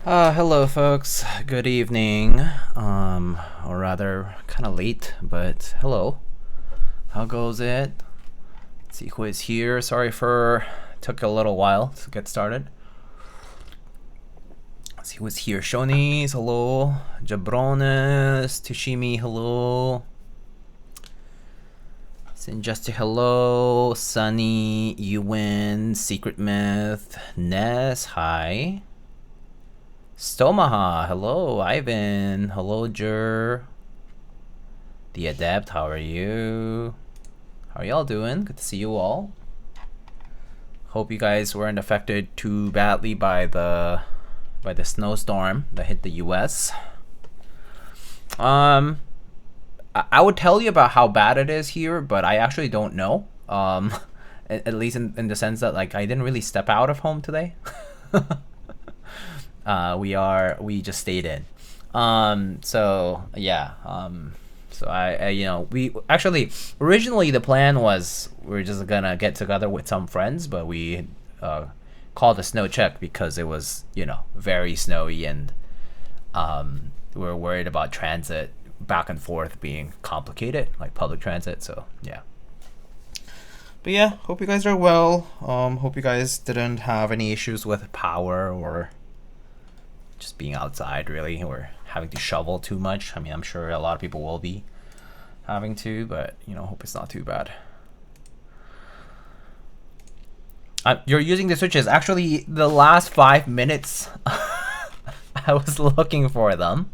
Hello folks, good evening, or rather kind of late, but hello. How goes it? Let's see who is here. Sorry for took a little while to get started. Let's see who is here. Shoni's, hello. Jabrones, Tushimi, hello. Sinjusti, hello. Sunny, Ewan, Secret Myth, Ness, hi. Stomaha, hello. Ivan, hello. Jur. The Adept, how are you? How are y'all doing? Good to see you all. Hope you guys weren't affected too badly by the snowstorm that hit the US. I would tell you about how bad it is here, but I actually don't know. At least in the sense that like I didn't really step out of home today. We just stayed in. So yeah. So I you know, we actually originally the plan was we're just gonna get together with some friends, but we called a snow check because it was, you know, very snowy, and we were worried about transit back and forth being complicated, like public transit. So yeah. But yeah, hope you guys are well. Hope you guys didn't have any issues with power or just being outside really, or having to shovel too much. I mean, I'm sure a lot of people will be having to, but you know, hope it's not too bad. You're using the switches. Actually, the last 5 minutes, I was looking for them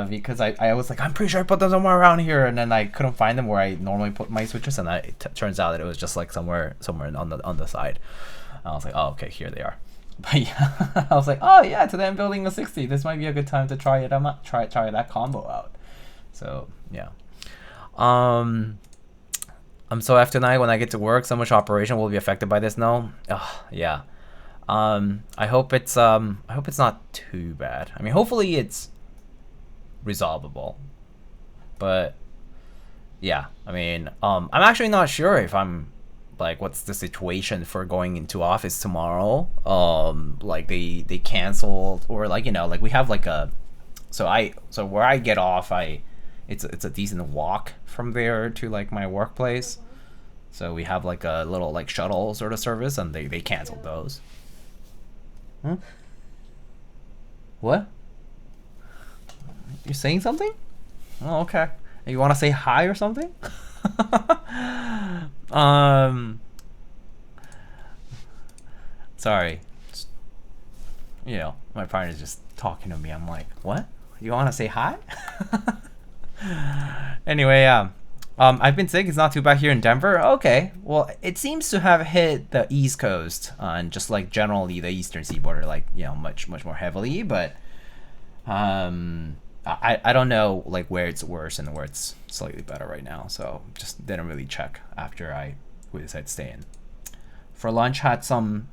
because I was like, I'm pretty sure I put them somewhere around here, and then I couldn't find them where I normally put my switches, and it turns out that it was just like somewhere on the side. And I was like, oh, okay, here they are. But yeah, I was like, oh yeah, today I'm building a 60. This might be a good time to try it. Try that combo out. So yeah. I'm so after tonight when I get to work, so much operation will be affected by this. No, yeah. I hope it's not too bad. I mean, hopefully it's resolvable. But yeah, I mean, I'm actually not sure if I'm like what's the situation for going into office tomorrow. Like they canceled, or like, you know, like we have like a so where I get off, it's a decent walk from there to like my workplace. So we have like a little like shuttle sort of service, and they canceled those. Huh? What? You're saying something? Oh, okay. You want to say hi or something? Sorry. You know, my partner's just talking to me. I'm like, what? You want to say hi? Anyway, yeah. I've been sick. It's not too bad here in Denver. Okay. Well, it seems to have hit the East Coast and just like generally the Eastern Seaboard, like, you know, much more heavily. But I don't know like where it's worse and where it's slightly better right now. So just didn't really check after we decided to stay in. For lunch, had some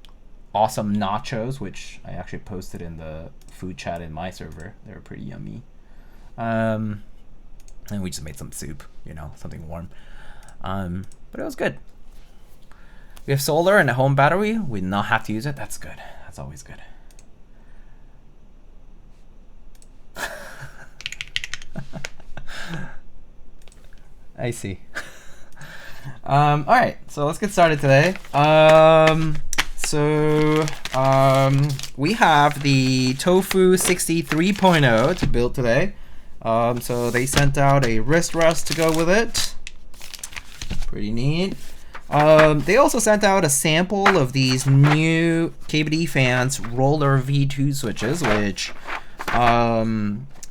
awesome nachos, which I actually posted in the food chat in my server. They were pretty yummy. And we just made some soup, you know, something warm. But it was good. We have solar and a home battery. We did not have to use it. That's good. That's always good. I see. All right, so let's get started today. We have the Tofu60 3.0 to build today. So they sent out a wrist rest to go with it. Pretty neat. They also sent out a sample of these new KBDfans Roller V2 switches, which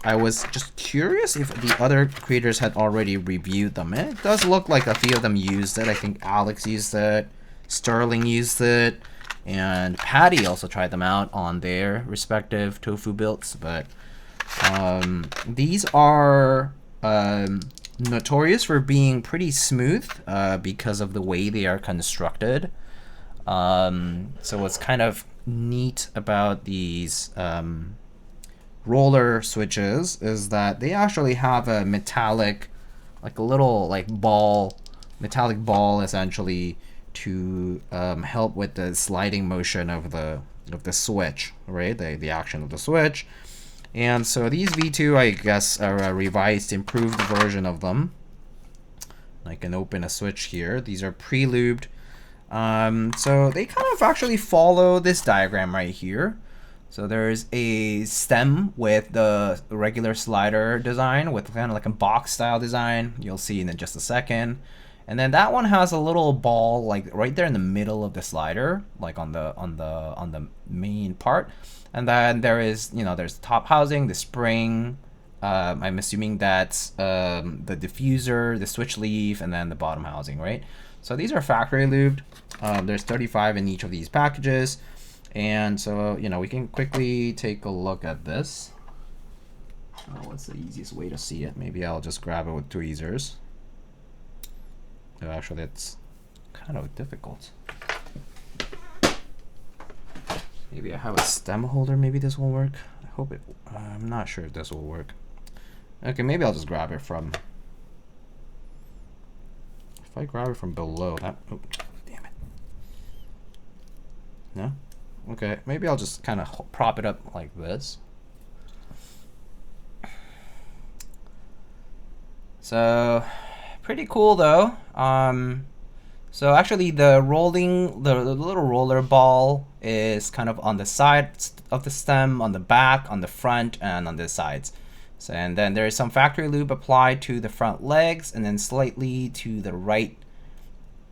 I was just curious if the other creators had already reviewed them. And it does look like a few of them used it. I think Alex used it, Sterling used it, and Patty also tried them out on their respective Tofu builds. But these are notorious for being pretty smooth because of the way they are constructed. So what's kind of neat about these roller switches is that they actually have a metallic, like a little like metallic ball essentially to help with the sliding motion of the the switch, right? The action of the switch. And so these V2, I guess, are a revised, improved version of them. I can open a switch here. These are pre-lubed. So they kind of actually follow this diagram right here. So there's a stem with the regular slider design with kind of like a box style design. You'll see in just a second. And then that one has a little ball like right there in the middle of the slider, like on the main part. And then there is, there's the top housing, the spring. I'm assuming that's the diffuser, the switch leaf, and then the bottom housing, right? So these are factory lubed. There's 35 in each of these packages. And so, we can quickly take a look at this. What's the easiest way to see it? Maybe I'll just grab it with tweezers. Oh, actually, it's kind of difficult. Maybe I have a stem holder. Maybe this will work. I hope it. I'm not sure if this will work. Okay, maybe I'll just grab it from. If I grab it from below, that. Oh, damn it. No? Okay, maybe I'll just kind of prop it up like this. So, pretty cool though. So actually the little roller ball is kind of on the sides of the stem, on the back, on the front, and on the sides. So, and then there is some factory lube applied to the front legs, and then slightly to the right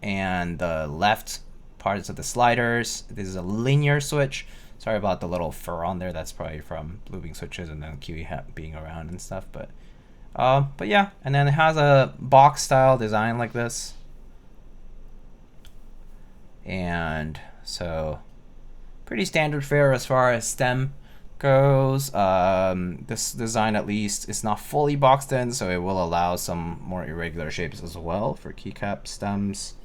and the left parts of the sliders. This is a linear switch. Sorry about the little fur on there. That's probably from lubing switches and then Kiwi hat being around and stuff. But yeah, and then it has a box style design like this. And so pretty standard fare as far as stem goes. This design at least is not fully boxed in, so it will allow some more irregular shapes as well for keycap stems.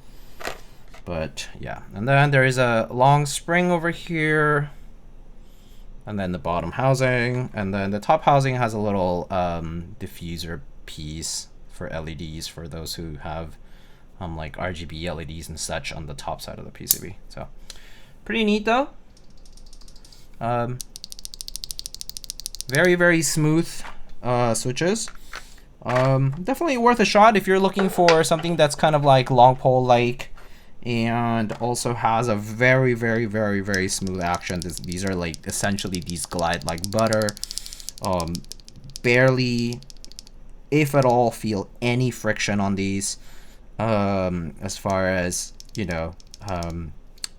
But yeah, and then there is a long spring over here, and then the bottom housing, and then the top housing has a little diffuser piece for LEDs for those who have like RGB LEDs and such on the top side of the PCB. So pretty neat though. Very, very smooth switches. Definitely worth a shot if you're looking for something that's kind of like long pole like, and also has a very, very, very, very smooth action. These are like essentially these glide like butter. Barely, if at all, feel any friction on these. As far as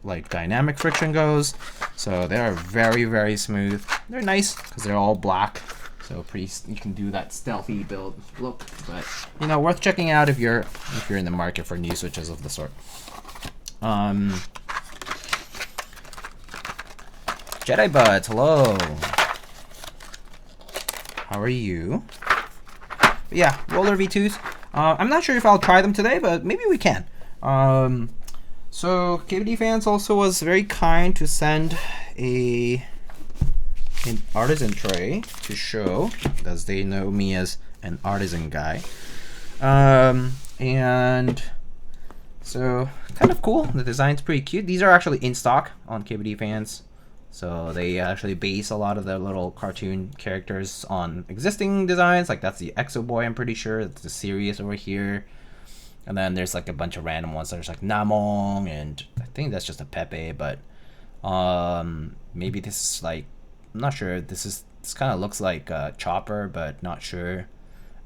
like dynamic friction goes, so they are very, very smooth. They're nice because they're all black, so you can do that stealthy build look. But worth checking out if you're in the market for new switches of the sort. Jedi Buds, hello. How are you? But yeah, roller V2s. I'm not sure if I'll try them today, but maybe we can. So KBDfans also was very kind to send an Artisan tray to show, as they know me as an Artisan guy. And so kind of cool. The design's pretty cute. These are actually in stock on KBDfans. So they actually base a lot of their little cartoon characters on existing designs. Like that's the Exo Boy, I'm pretty sure. That's the Sirius over here. And then there's like a bunch of random ones. There's like Namong, and I think that's just a Pepe, but maybe this is like, I'm not sure. This kind of looks like Chopper, but not sure.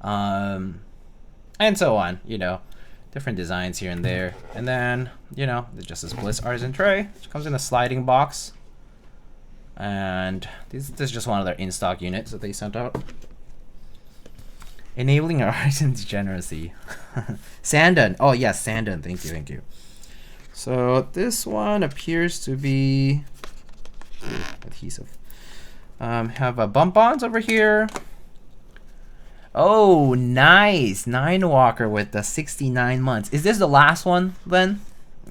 And so on, different designs here and there. And then, just this Bliss Artisan tray, which comes in a sliding box. And this is just one of their in-stock units that they sent out. Enabling Artisan degeneracy. Sandon. Oh yes, Sandon. Thank you. So this one appears to be adhesive. Have a bump-ons over here. Oh, nice. 9 Walker with the 69 months. Is this the last one then?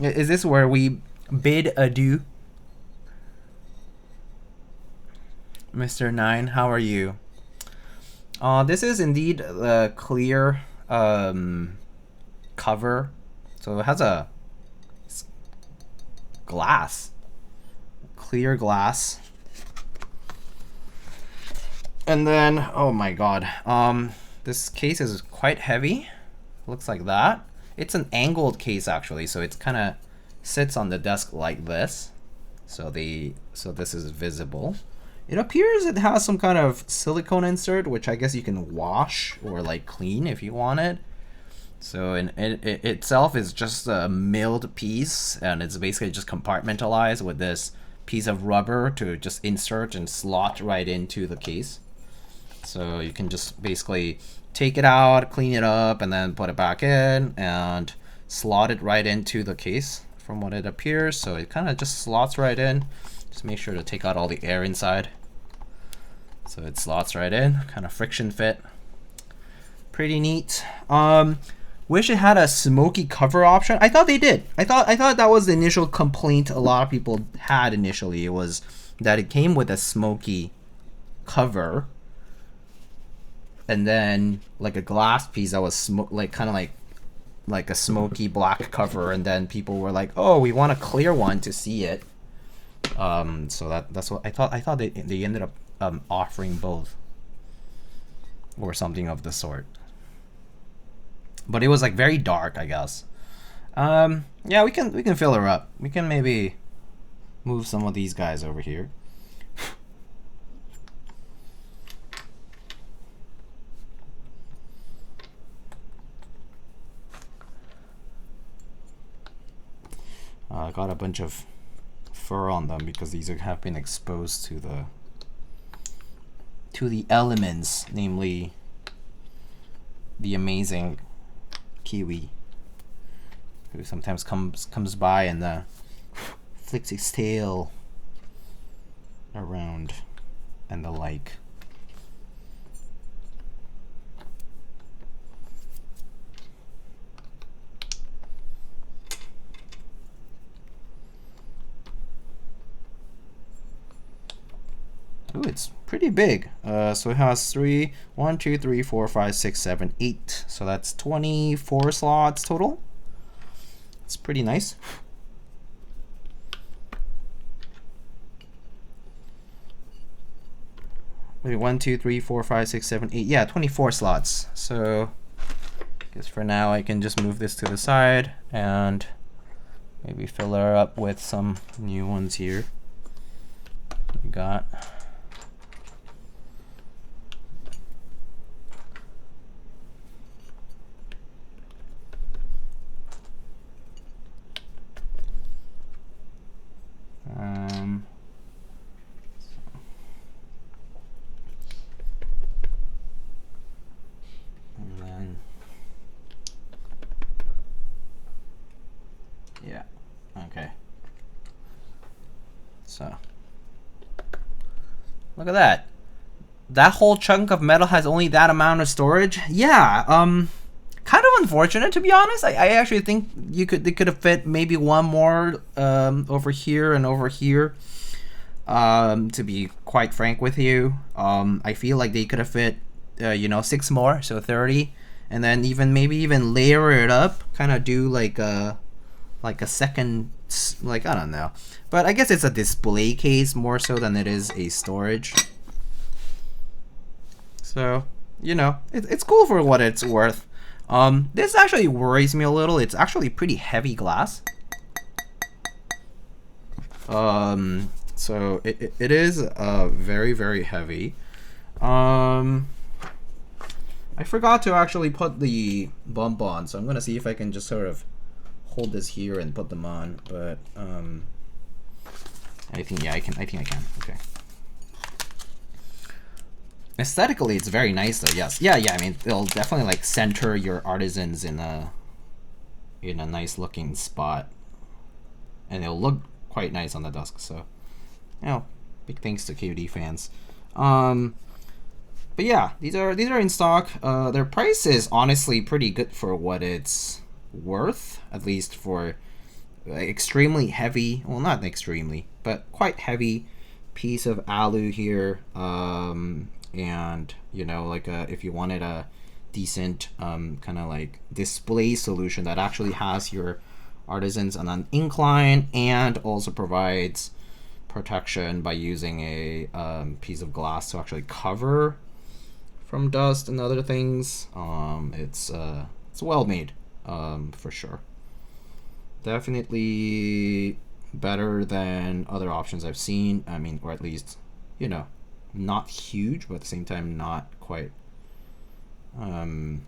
Is this where we bid adieu? Mr. 9, how are you? This is indeed the clear cover. So it has a glass. clear glass. And then, oh my god, this case is quite heavy. Looks like that. It's an angled case actually, so it's kind of sits on the desk like this. So this is visible. It appears it has some kind of silicone insert, which I guess you can wash or like clean if you want it. So it itself is just a milled piece, and it's basically just compartmentalized with this piece of rubber to just insert and slot right into the case. So you can just basically take it out, clean it up, and then put it back in and slot it right into the case from what it appears. So it kind of just slots right in. Just make sure to take out all the air inside. So it slots right in, kind of friction fit. Pretty neat. Wish it had a smoky cover option. I thought they did. I thought that was the initial complaint a lot of people had initially. It was that it came with a smoky cover, and then like a glass piece that was kind of like a smoky black cover, and then people were like, "Oh, we want a clear one to see it." So that's what I thought. I thought they ended up offering both or something of the sort. But it was like very dark, I guess. Yeah, we can fill her up. We can maybe move some of these guys over here. I got a bunch of fur on them because these have been exposed to the elements, namely the amazing kiwi, who sometimes comes by and flicks his tail around and the like. Ooh, it's pretty big. So it has 1, 2, 3, 4, 5, 6, 7, 8. So that's 24 slots total. It's pretty nice. Maybe 1, 2, 3, 4, 5, 6, 7, 8. Yeah, 24 slots. So I guess for now I can just move this to the side and maybe fill her up with some new ones here. We got and then yeah, okay. So look at that. That whole chunk of metal has only that amount of storage. Yeah, kind of unfortunate, to be honest. I actually think they could have fit maybe one more over here and over here. To be quite frank with you, I feel like they could have fit 6 more, so 30, and then maybe even layer it up, kind of do like a second, like, I don't know. But I guess it's a display case more so than it is a storage. So, it's cool for what it's worth. This actually worries me a little. It's actually pretty heavy glass. So it is very, very heavy. I forgot to actually put the bump on, so I'm gonna see if I can just sort of hold this here and put them on. But I think I can. Okay. Aesthetically, it's very nice though. Yes, yeah. I mean, it'll definitely like center your artisans in a nice looking spot, and it'll look quite nice on the desk. So, big thanks to KBDfans. But yeah, these are in stock. Their price is honestly pretty good for what it's worth, at least for extremely heavy. Well, not extremely, but quite heavy piece of alu here. And if you wanted a decent kind of like display solution that actually has your artisans on an incline and also provides protection by using a piece of glass to actually cover from dust and other things. It's well made, for sure. Definitely better than other options I've seen. I mean, or at least, you know, not huge, but at the same time not quite the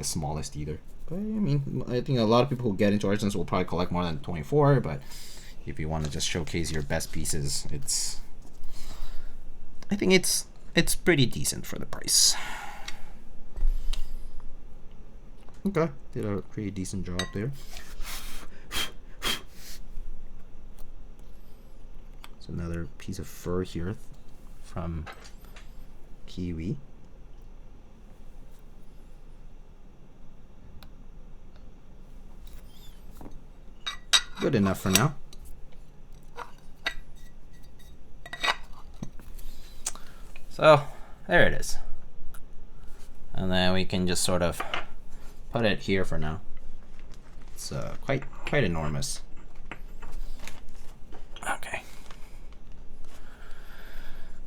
smallest either. But I mean, I think a lot of people who get into Artisans will probably collect more than 24, but if you want to just showcase your best pieces, I think it's pretty decent for the price. Okay, did a pretty decent job there. It's another piece of fur here from Kiwi. Good enough for now. So there it is. And then we can just sort of put it here for now. It's quite enormous. Okay.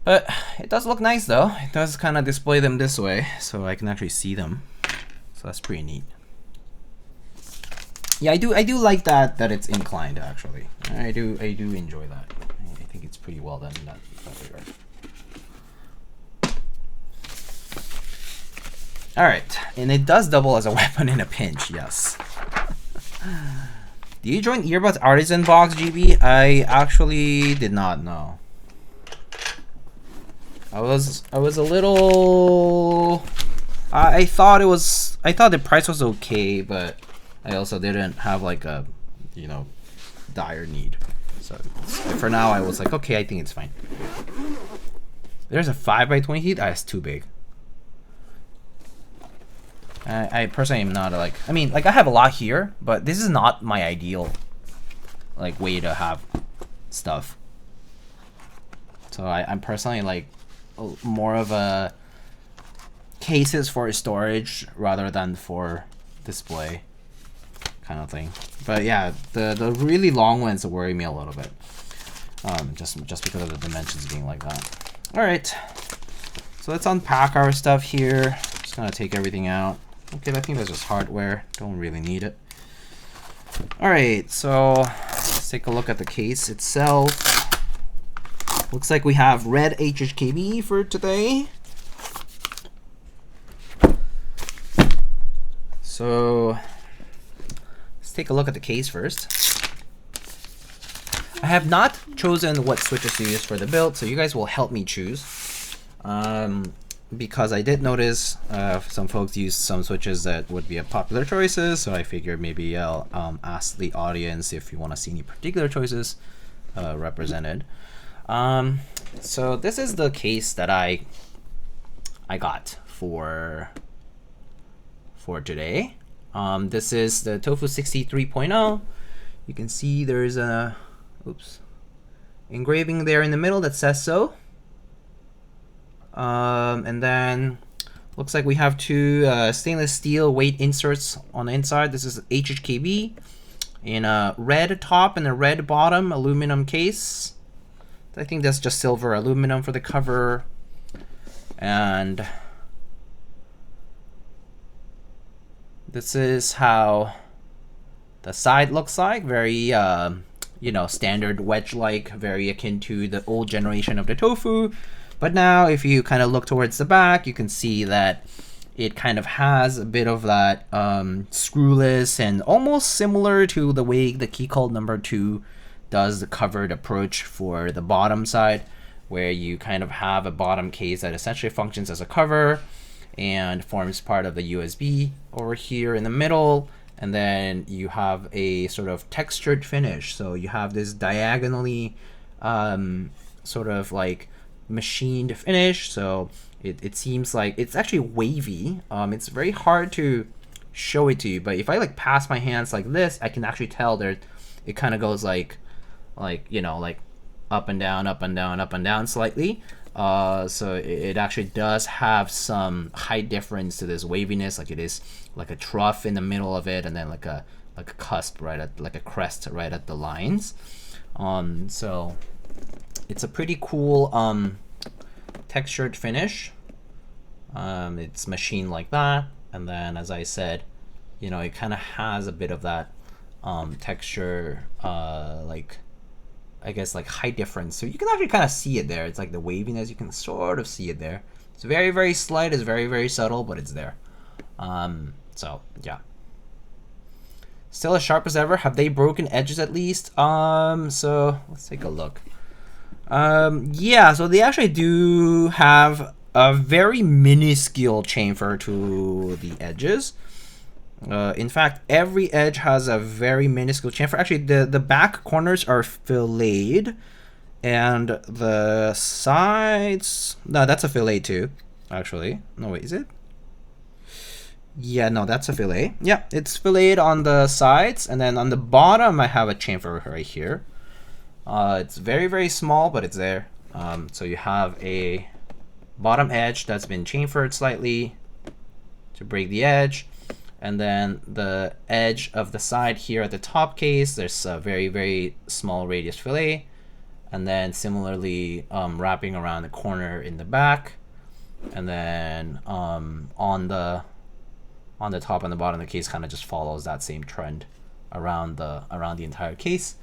But it does look nice though. It does kind of display them this way, so I can actually see them. So that's pretty neat. Yeah, I do like that it's inclined actually. I do enjoy that. I think it's pretty well done in that regard. All right, and it does double as a weapon in a pinch. Yes. Do you join Earbuds Artisan box, GB? I actually did not know. I was a little. I thought the price was okay, but I also didn't have like a, you know, dire need. So for now, I was like, okay, I think it's fine. There's a 5x20 heat. That's too big. I personally am not like. I mean, like I have a lot here, but this is not my ideal like way to have stuff. So I'm personally like more of a cases for storage rather than for display kind of thing. But yeah, the really long ones worry me a little bit, just because of the dimensions being like that. All right, so let's unpack our stuff here. Just gonna take everything out. Okay, I think that's just hardware. Don't really need it. All right, so let's take a look at the case itself. Looks like we have red HHKB for today. So let's take a look at the case first. I have not chosen what switches to use for the build, so you guys will help me choose. Because I did notice some folks use some switches that would be popular choices, so I figured maybe I'll ask the audience if you want to see any particular choices represented. So this is the case that I got for today. This is the Tofu60 3.0. You can see there's a engraving there in the middle that says so. And then looks like we have two stainless steel weight inserts on the inside. This is HHKB in a red top and a red bottom aluminum case. I think that's just silver aluminum for the cover. And this is how the side looks like. Very you know, standard wedge-like, very akin to the old generation of the Tofu. But now if you kind of look towards the back, you can see that it kind of has a bit of that screwless and almost similar to the way the key code number 2 does the covered approach for the bottom side, where you kind of have a bottom case that essentially functions as a cover and forms part of the USB over here in the middle. And then you have a sort of textured finish. So you have this diagonally sort of like machined finish, so it seems like it's actually wavy. It's very hard to show it to you, but if I like pass my hands like this, I can actually tell there it kind of goes like you know, like up and down, up and down, up and down slightly. So it actually does have some height difference to this waviness. Like it is like a trough in the middle of it, and then like a cusp right at, like a crest right at the lines. So it's a pretty cool textured finish. It's machined like that, and then as I said, you know, it kind of has a bit of that texture, like I guess like height difference. So you can actually kind of see it there. It's like the waviness, you can sort of see it there. It's very, very slight, it's very, very subtle, but it's there. So yeah. Still as sharp as ever. Have they broken edges at least? So let's take a look. Yeah, so they actually do have a very minuscule chamfer to the edges. In fact, every edge has a very minuscule chamfer. Actually, the back corners are filleted, and the sides... No, that's a fillet too, actually. No, wait, is it? Yeah, no, that's a fillet. Yeah, it's filleted on the sides, and then on the bottom, I have a chamfer right here. It's very, very small, but it's there. So you have a bottom edge that's been chamfered slightly to break the edge. And then the edge of the side here at the top case, there's a very, very small radius fillet. And then similarly, wrapping around the corner in the back. And then on the top and the bottom of the case kind of just follows that same trend around the entire case.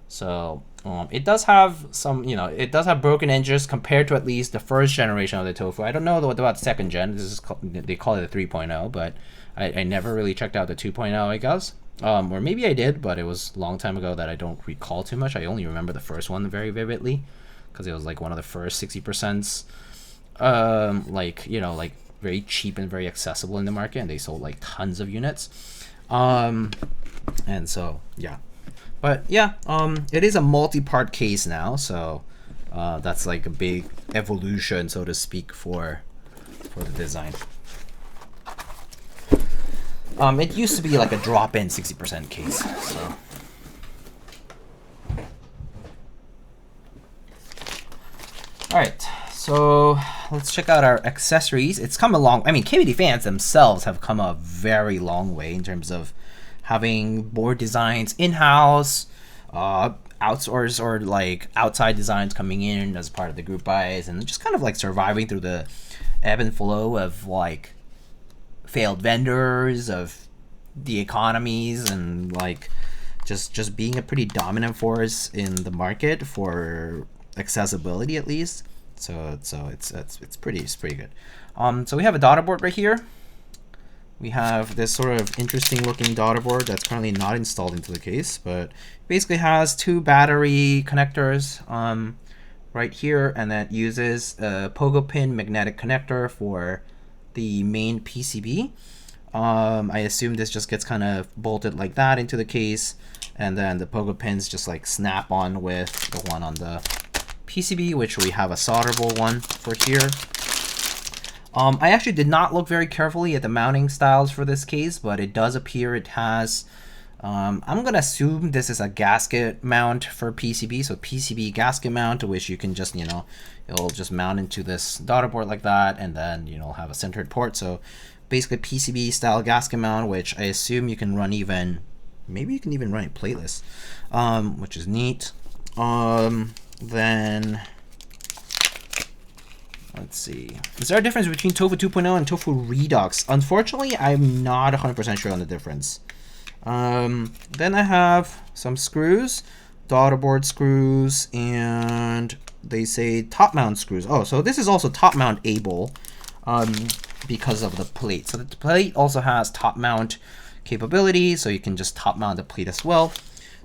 So it does have some, you know, it does have broken edges compared to at least the first generation of the Tofu. I don't know about second gen. This is they call it a 3.0, but I never really checked out the 2.0, I guess. Or maybe I did, but it was a long time ago that I don't recall too much. I only remember the first one very vividly because it was like one of the first 60%, like, you know, like very cheap and very accessible in the market, and they sold like tons of units. And so yeah. But yeah, it is a multi-part case now, so that's like a big evolution, so to speak, for the design. It used to be like a drop-in 60% case. So. All right, so let's check out our accessories. It's come a long. I mean, KBDfans themselves have come a very long way in terms of having board designs in-house, outsource or like outside designs coming in as part of the group buys, and just kind of like surviving through the ebb and flow of like failed vendors, of the economies, and like just being a pretty dominant force in the market for accessibility at least. So it's pretty good. So we have a daughter board right here. We have this sort of interesting looking daughter board that's currently not installed into the case, but basically has two battery connectors right here, and that uses a pogo pin magnetic connector for the main PCB. I assume this just gets kind of bolted like that into the case, and then the pogo pins just like snap on with the one on the PCB, which we have a solderable one for here. I actually did not look very carefully at the mounting styles for this case, but it does appear it has, I'm going to assume this is a gasket mount for PCB, so PCB gasket mount, which you can just, you know, it'll just mount into this daughter board like that, and then, you know, have a centered port. So basically PCB style gasket mount, which I assume you can run even, maybe you can even run it plateless, which is neat. Then let's see. Is there a difference between Tofu 2.0 and Tofu Redux? Unfortunately, I'm not 100% sure on the difference. Then I have some screws, daughter board screws, and they say top mount screws. Oh, so this is also top mount able because of the plate. So the plate also has top mount capability, so you can just top mount the plate as well.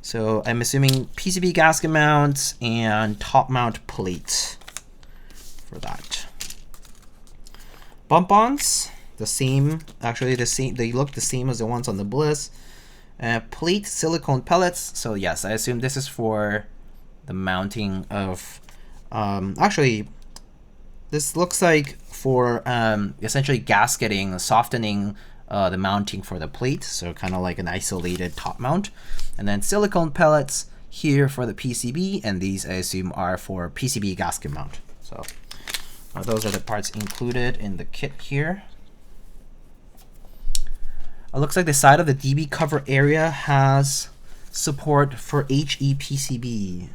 So I'm assuming PCB gasket mounts and top mount plate for that. Bump-ons, the same, actually the same, they look the same as the ones on the Bliss. Plate silicone pellets, so yes, I assume this is for the mounting of, actually, this looks like for essentially gasketing, softening the mounting for the plate, so kind of like an isolated top mount. And then silicone pellets here for the PCB, and these I assume are for PCB gasket mount. So those are the parts included in the kit here. It looks like the side of the DB cover area has support for HE PCB.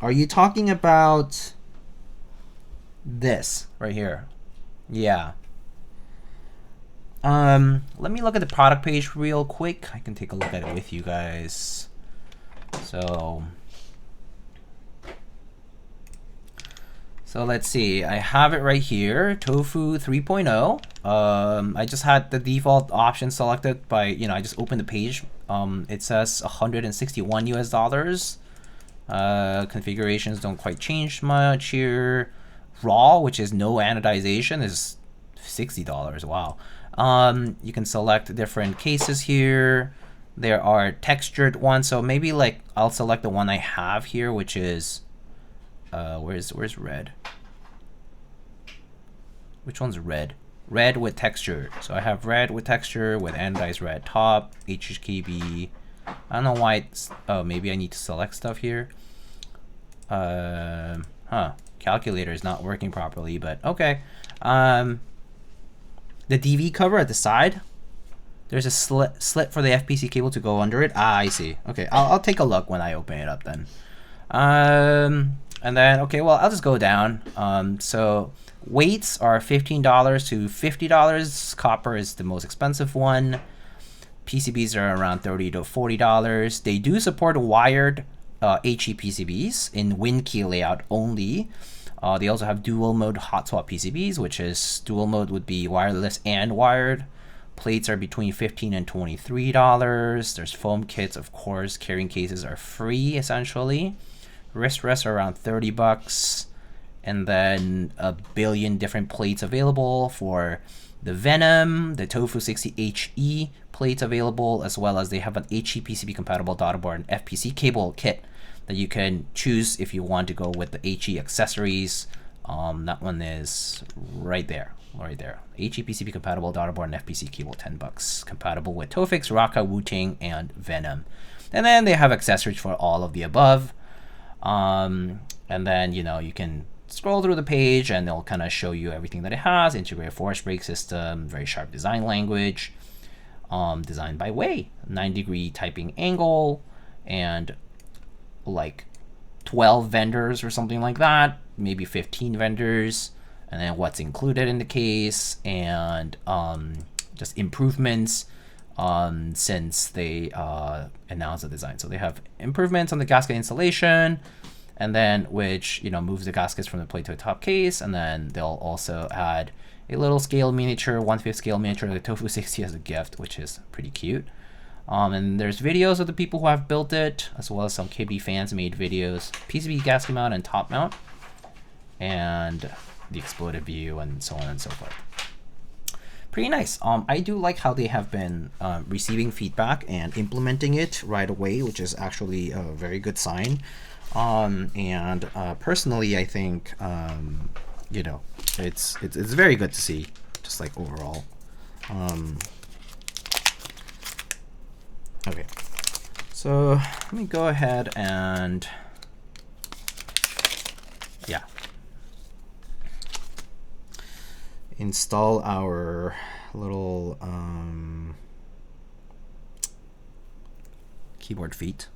Are you talking about this right here? Yeah. Let me look at the product page real quick. I can take a look at it with you guys. So let's see. I have it right here, Tofu 3.0. I just had the default option selected by, I just opened the page. It says $161 US. Configurations don't quite change much here. Raw, which is no anodization, is $60. Wow. You can select different cases here. There are textured ones, so maybe like I'll select the one I have here, which is where's red? Which one's red? Red with texture. So I have red with texture with anodized red top, HKB. I don't know why it's, oh, maybe I need to select stuff here. Calculator is not working properly, but okay. The DV cover at the side, there's a slit for the FPC cable to go under it. Ah, I see. Okay, I'll take a look when I open it up then. And then, okay, well, I'll just go down. So weights are $15 to $50. Copper is the most expensive one. PCBs are around $30 to $40. They do support wired HE PCBs in WinKey layout only. They also have dual mode hot swap PCBs, which is dual mode would be wireless and wired. Plates are between $15 and $23. There's foam kits, of course. Carrying cases are free, essentially. Wrist rests are around $30. And then a billion different plates available for the Venom, the Tofu60 HE plates available, as well as they have an HE PCB compatible daughter board and FPC cable kit that you can choose if you want to go with the HE accessories. That one is right there. HE PCB compatible daughter board and FPC cable, $10. Compatible with Tofix, Raka, Wu-Tang, and Venom. And then they have accessories for all of the above. And then, you can scroll through the page and they'll kind of show you everything that it has. Integrated force brake system, very sharp design language, designed by Wei, 9-degree typing angle, and like 12 vendors or something like that, maybe 15 vendors, and then what's included in the case, and just improvements since they announced the design. So they have improvements on the gasket installation, and then which moves the gaskets from the plate to the top case, and then they'll also add a little scale miniature, 1/5 scale miniature of the Tofu60 as a gift, which is pretty cute. And there's videos of the people who have built it, as well as some KBDfans made videos, PCB gasket mount and top mount, and the exploded view, and so on and so forth. Pretty nice. I do like how they have been receiving feedback and implementing it right away, which is actually a very good sign. And personally, I think it's very good to see, just like overall. Okay, so let me go ahead and install our little keyboard feet.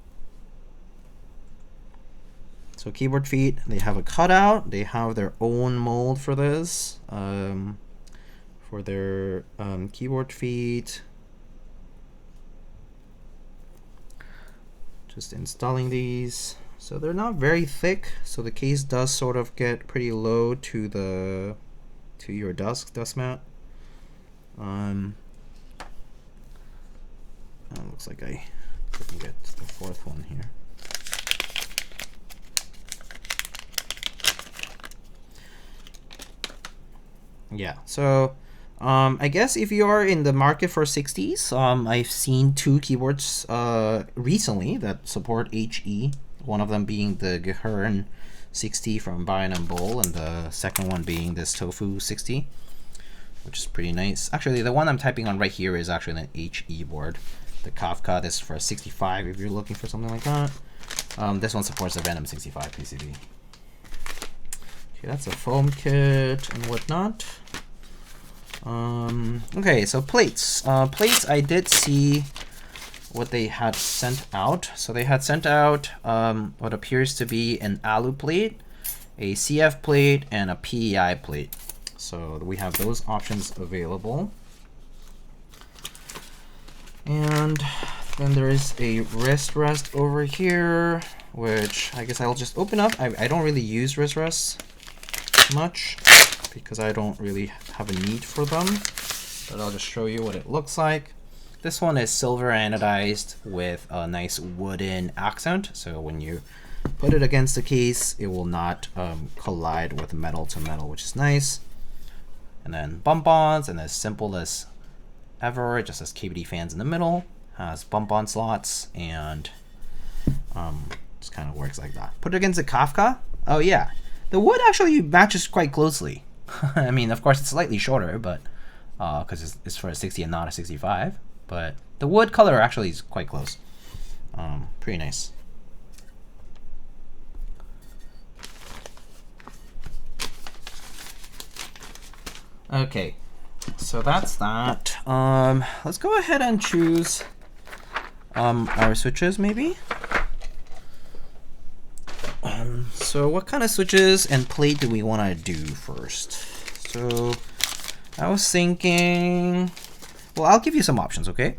So keyboard feet, they have a cutout. They have their own mold for this, for their keyboard feet. Just installing these. So they're not very thick, so the case does sort of get pretty low to your dust mat. Looks like I couldn't get the fourth one here. Yeah, so I guess if you are in the market for 60s, I've seen two keyboards recently that support HE. One of them being the GEON 60 from Bayern & Bull, and the second one being this Tofu60, which is pretty nice. Actually, the one I'm typing on right here is actually an HE board. The Kafka, this is for a 65 if you're looking for something like that. This one supports the Venom 65 PCB. Okay, that's a foam kit and whatnot. Okay, so plates. Plates, I did see what they had sent out. So they had sent out what appears to be an alu plate, a CF plate, and a PEI plate. So we have those options available. And then there is a wrist rest over here, which I guess I'll just open up. I don't really use wrist rests much because I don't really have a need for them, but I'll just show you what it looks like. This one is silver anodized with a nice wooden accent, so when you put it against the case, it will not collide with metal to metal, which is nice. And then bump-ons, and as simple as ever, it just says KBDfans in the middle, has bump-on slots, and just kind of works like that. Put it against the Kafka. Oh yeah, the wood actually matches quite closely. I mean, of course, it's slightly shorter, but because it's for a 60 and not a 65. But the wood color actually is quite close. Pretty nice. Okay, so that's that. Let's go ahead and choose our switches, maybe. So what kind of switches and plate do we want to do first? So I was thinking, well, I'll give you some options, okay?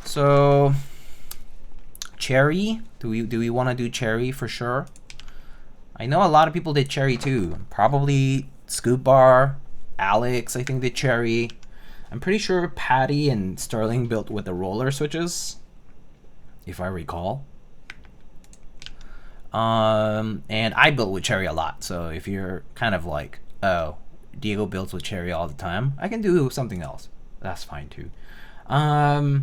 So cherry, do we want to do cherry for sure? I know a lot of people did cherry too. Probably Scoop Bar, Alex, I think did cherry. I'm pretty sure Patty and Sterling built with the roller switches, if I recall. And I built with cherry a lot. So if you're kind of like, oh, Diego builds with cherry all the time, I can do something else. That's fine too. I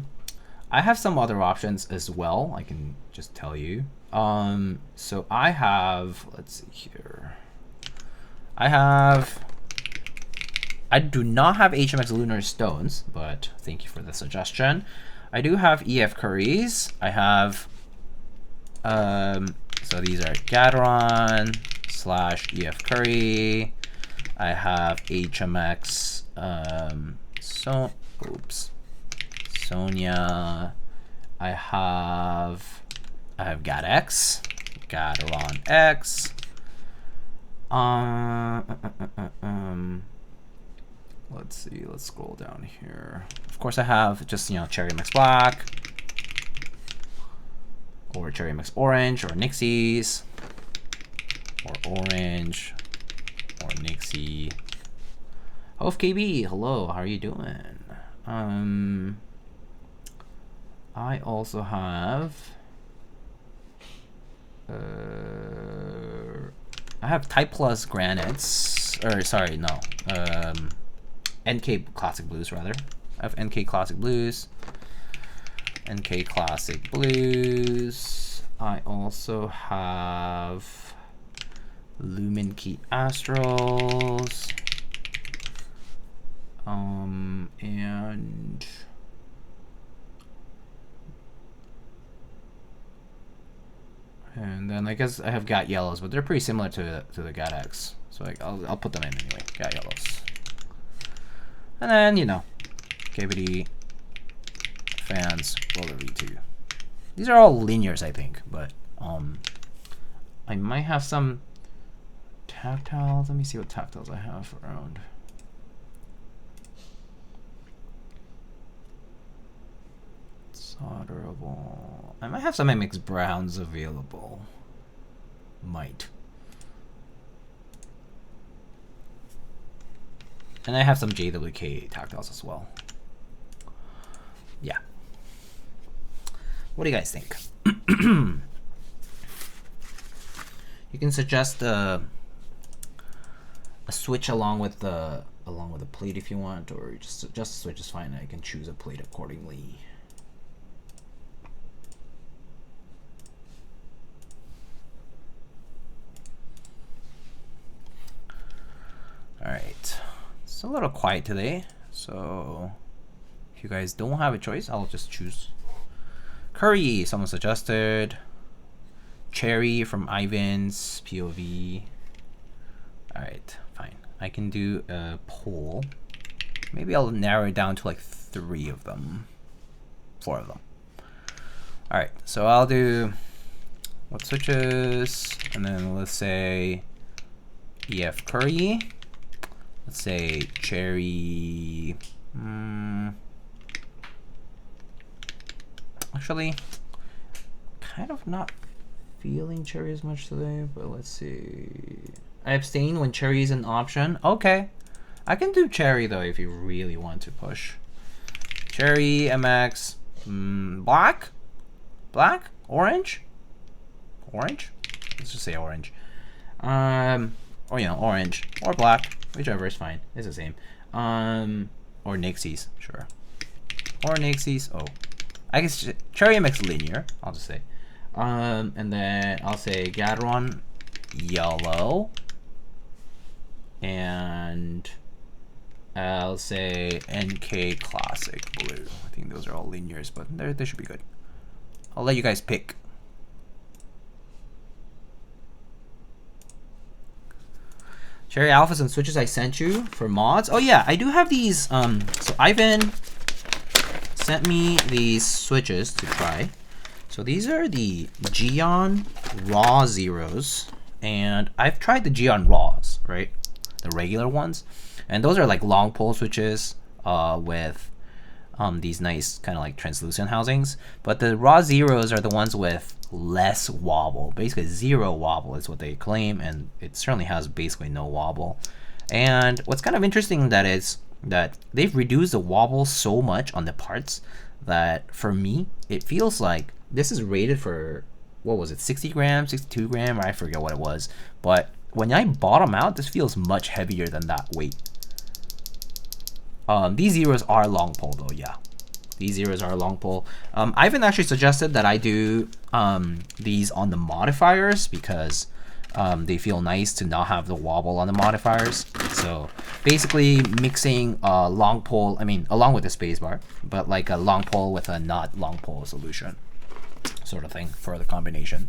have some other options as well. I can just tell you. So I have, let's see here. I do not have HMX Lunar Stones, but thank you for the suggestion. I do have EF Curries. I have, so these are Gateron / EF Curry. I have HMX, Sonia. I have GatX, Gateron X. Let's see, let's scroll down here. Of course I have just, you know, Cherry Mix Black, or Cherry Mix Orange, or Nixies, or Orange, or Nixie. Hof KB, hello, how are you doing? I also have I have TypePlus granites, or sorry, no, NK Classic Blues rather. I have NK Classic Blues. NK Classic Blues. I also have Lumen Key Astrals. And then I guess I have Gat Yellows, but they're pretty similar to the Gat X. So I'll put them in anyway. Gat Yellows. And then, you know, KBD Fans Roller V2. These are all linears, I think, but I might have some tactiles. Let me see what tactiles I have around. Solderable. I might have some MX Browns available. Might. And I have some JWK tactiles as well. Yeah. What do you guys think? You can suggest a switch along with the plate if you want, or just a switch is fine. I can choose a plate accordingly. All right. It's a little quiet today, so if you guys don't have a choice, I'll just choose Curry. Someone suggested Cherry from Ivan's POV. All right, fine. I can do a poll. Maybe I'll narrow it down to like 3 of them. 4 of them. All right, so I'll do what switches, and then let's say EF Curry. Let's say Cherry. Actually, kind of not feeling Cherry as much today, but let's see. I abstain when Cherry is an option. Okay, I can do Cherry though if you really want to push. Cherry, MX, black, orange. Let's just say orange. Or you know, orange or black, whichever is fine. It's the same. Or Nixies, sure. Or Nixies. Oh, I guess Cherry MX linear. I'll just say. And then I'll say Gateron yellow, and I'll say NK Classic Blue. I think those are all linears, but they should be good. I'll let you guys pick. Cherry alphas and switches I sent you for mods. Oh yeah, I do have these. So Ivan sent me these switches to try. So these are the GEON Raw Zeros, and I've tried the GEON Raws, right? The regular ones, and those are like long pole switches with these nice kind of like translucent housings. But the Raw Zeros are the ones with less wobble. Basically 0 wobble is what they claim, and it certainly has basically no wobble. And what's kind of interesting that is that they've reduced the wobble so much on the parts that for me it feels like this is rated for, what was it, 60 grams, 62 gram, I forget what it was, but when I bottom out, this feels much heavier than that weight. These zeros are long pole though, yeah. These zeros are long pole. Ivan actually suggested that I do these on the modifiers because they feel nice to not have the wobble on the modifiers. So basically mixing long pole, I mean, along with the spacebar, but like a long pole with a not long pole solution sort of thing for the combination.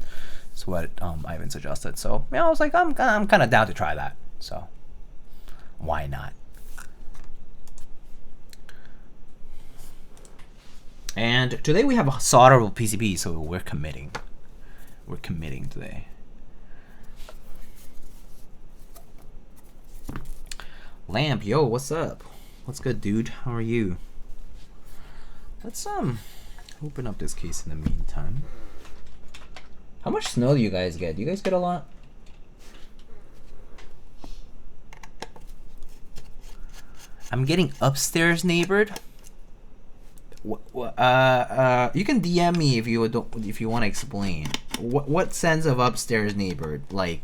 That's what Ivan suggested. So yeah, I was like, I'm kind of down to try that. So why not? And today we have a solderable PCB, so we're committing. We're committing today. Lamp, yo, what's up? What's good, dude? How are you? Let's open up this case in the meantime. How much snow do you guys get? Do you guys get a lot? I'm getting upstairs neighbored. You can DM me if you want to explain. What sense of upstairs neighbored? Like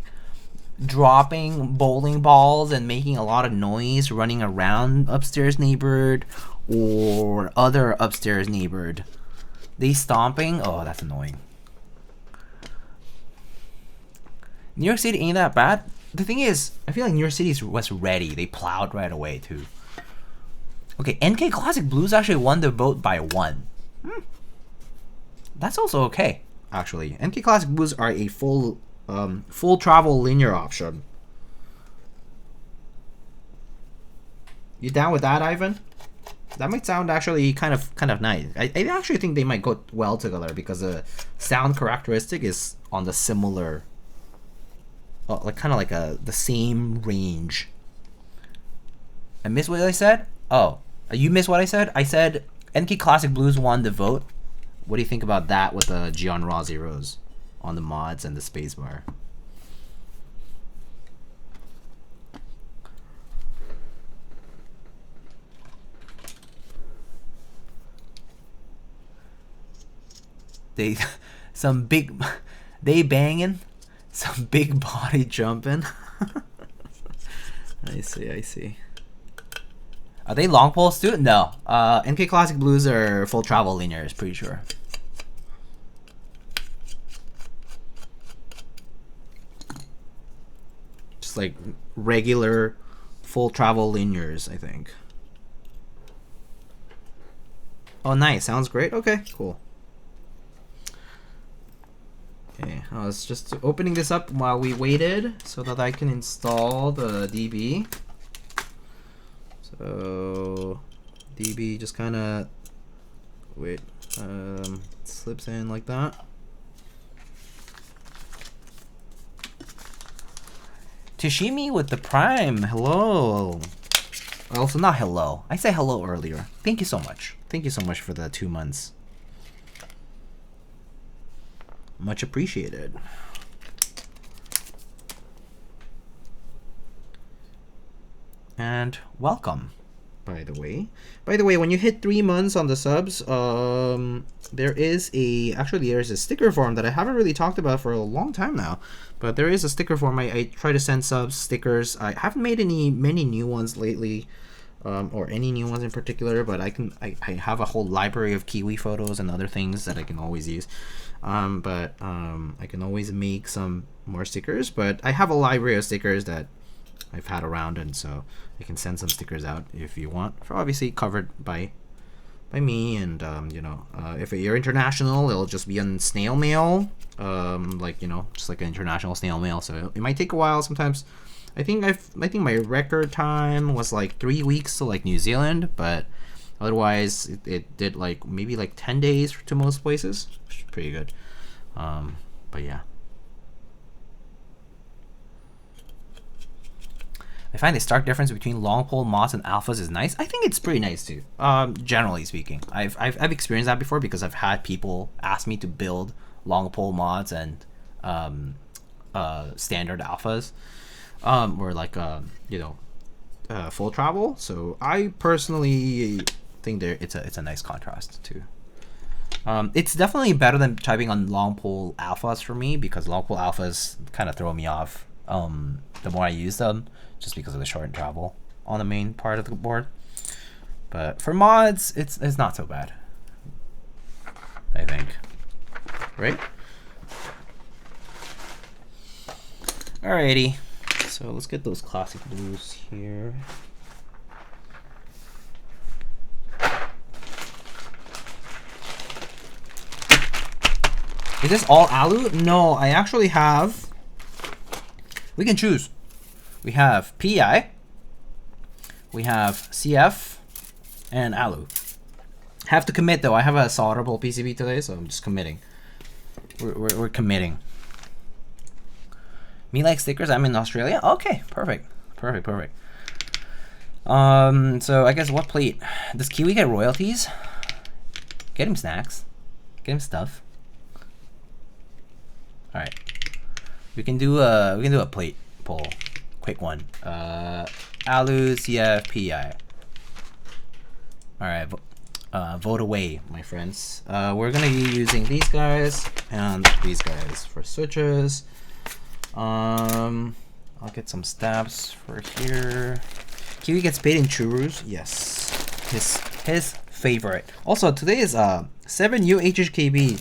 dropping bowling balls and making a lot of noise running around upstairs neighbored, or other upstairs neighbored? They stomping? Oh, that's annoying. New York City ain't that bad. The thing is, I feel like New York City was ready. They plowed right away too. Okay, NK Classic Blues actually won the vote by 1. That's also okay, actually. NK Classic Blues are a full travel linear option. You down with that, Ivan? That might sound actually kind of nice. I actually think they might go well together because the sound characteristic is on the similar, like kind of like the same range. I missed what I said? Oh, you missed what I said? I said NK Classic Blues won the vote. What do you think about that with the GEON Raw Zeros on the mods and the spacebar? They banging, some big body jumping. I see. Are they long poles too? No. NK Classic Blues are full travel linears, pretty sure. Just like regular full travel linears, I think. Oh, nice. Sounds great. Okay, cool. Okay, I was just opening this up while we waited so that I can install the DB. So DB just kind of, wait, Slips in like that. Tishimi with the Prime. Hello. Also, not hello. I said hello earlier. Thank you so much. Thank you so much for the 2 months. Much appreciated. And welcome, by the way. By the way, when you hit 3 months on the subs, there's a sticker form that I haven't really talked about for a long time now. But there is a sticker form. I try to send subs stickers. I haven't made many new ones lately, or any new ones in particular. But I have a whole library of Kiwi photos and other things that I can always use. I can always make some more stickers. But I have a library of stickers that I've had around, and so I can send some stickers out if you want. For obviously covered by me, and you know, if you're international, it'll just be on snail mail, like, you know, just like an international snail mail. So it might take a while sometimes. I think my record time was like 3 weeks to like New Zealand, but otherwise it did like maybe like 10 days to most places, which is pretty good. But yeah. I find the stark difference between long pole mods and alphas is nice. I think it's pretty nice too. Generally speaking, I've experienced that before because I've had people ask me to build long pole mods and standard alphas, or like you know, full travel. So I personally think it's a nice contrast too. It's definitely better than typing on long pole alphas for me, because long pole alphas kind of throw me off the more I use them, just because of the short travel on the main part of the board. But for mods, it's not so bad, I think. Right? Alrighty. So let's get those classic blues here. Is this all alu? No, I actually have... We can choose. We have PI, we have CF, and alu. Have to commit though. I have a solderable PCB today, so I'm just committing. We're committing. Me like stickers. I'm in Australia. Okay, perfect. So I guess what plate? Does Kiwi get royalties? Get him snacks. Get him stuff. All right. We can do a plate poll. Quick one. Alu, CF, PI. Alright, vote away, my friends. We're gonna be using these guys and these guys for switches. I'll get some stabs for here. Kiwi gets paid in churros. Yes. His favorite. Also, today is 7U HHKB.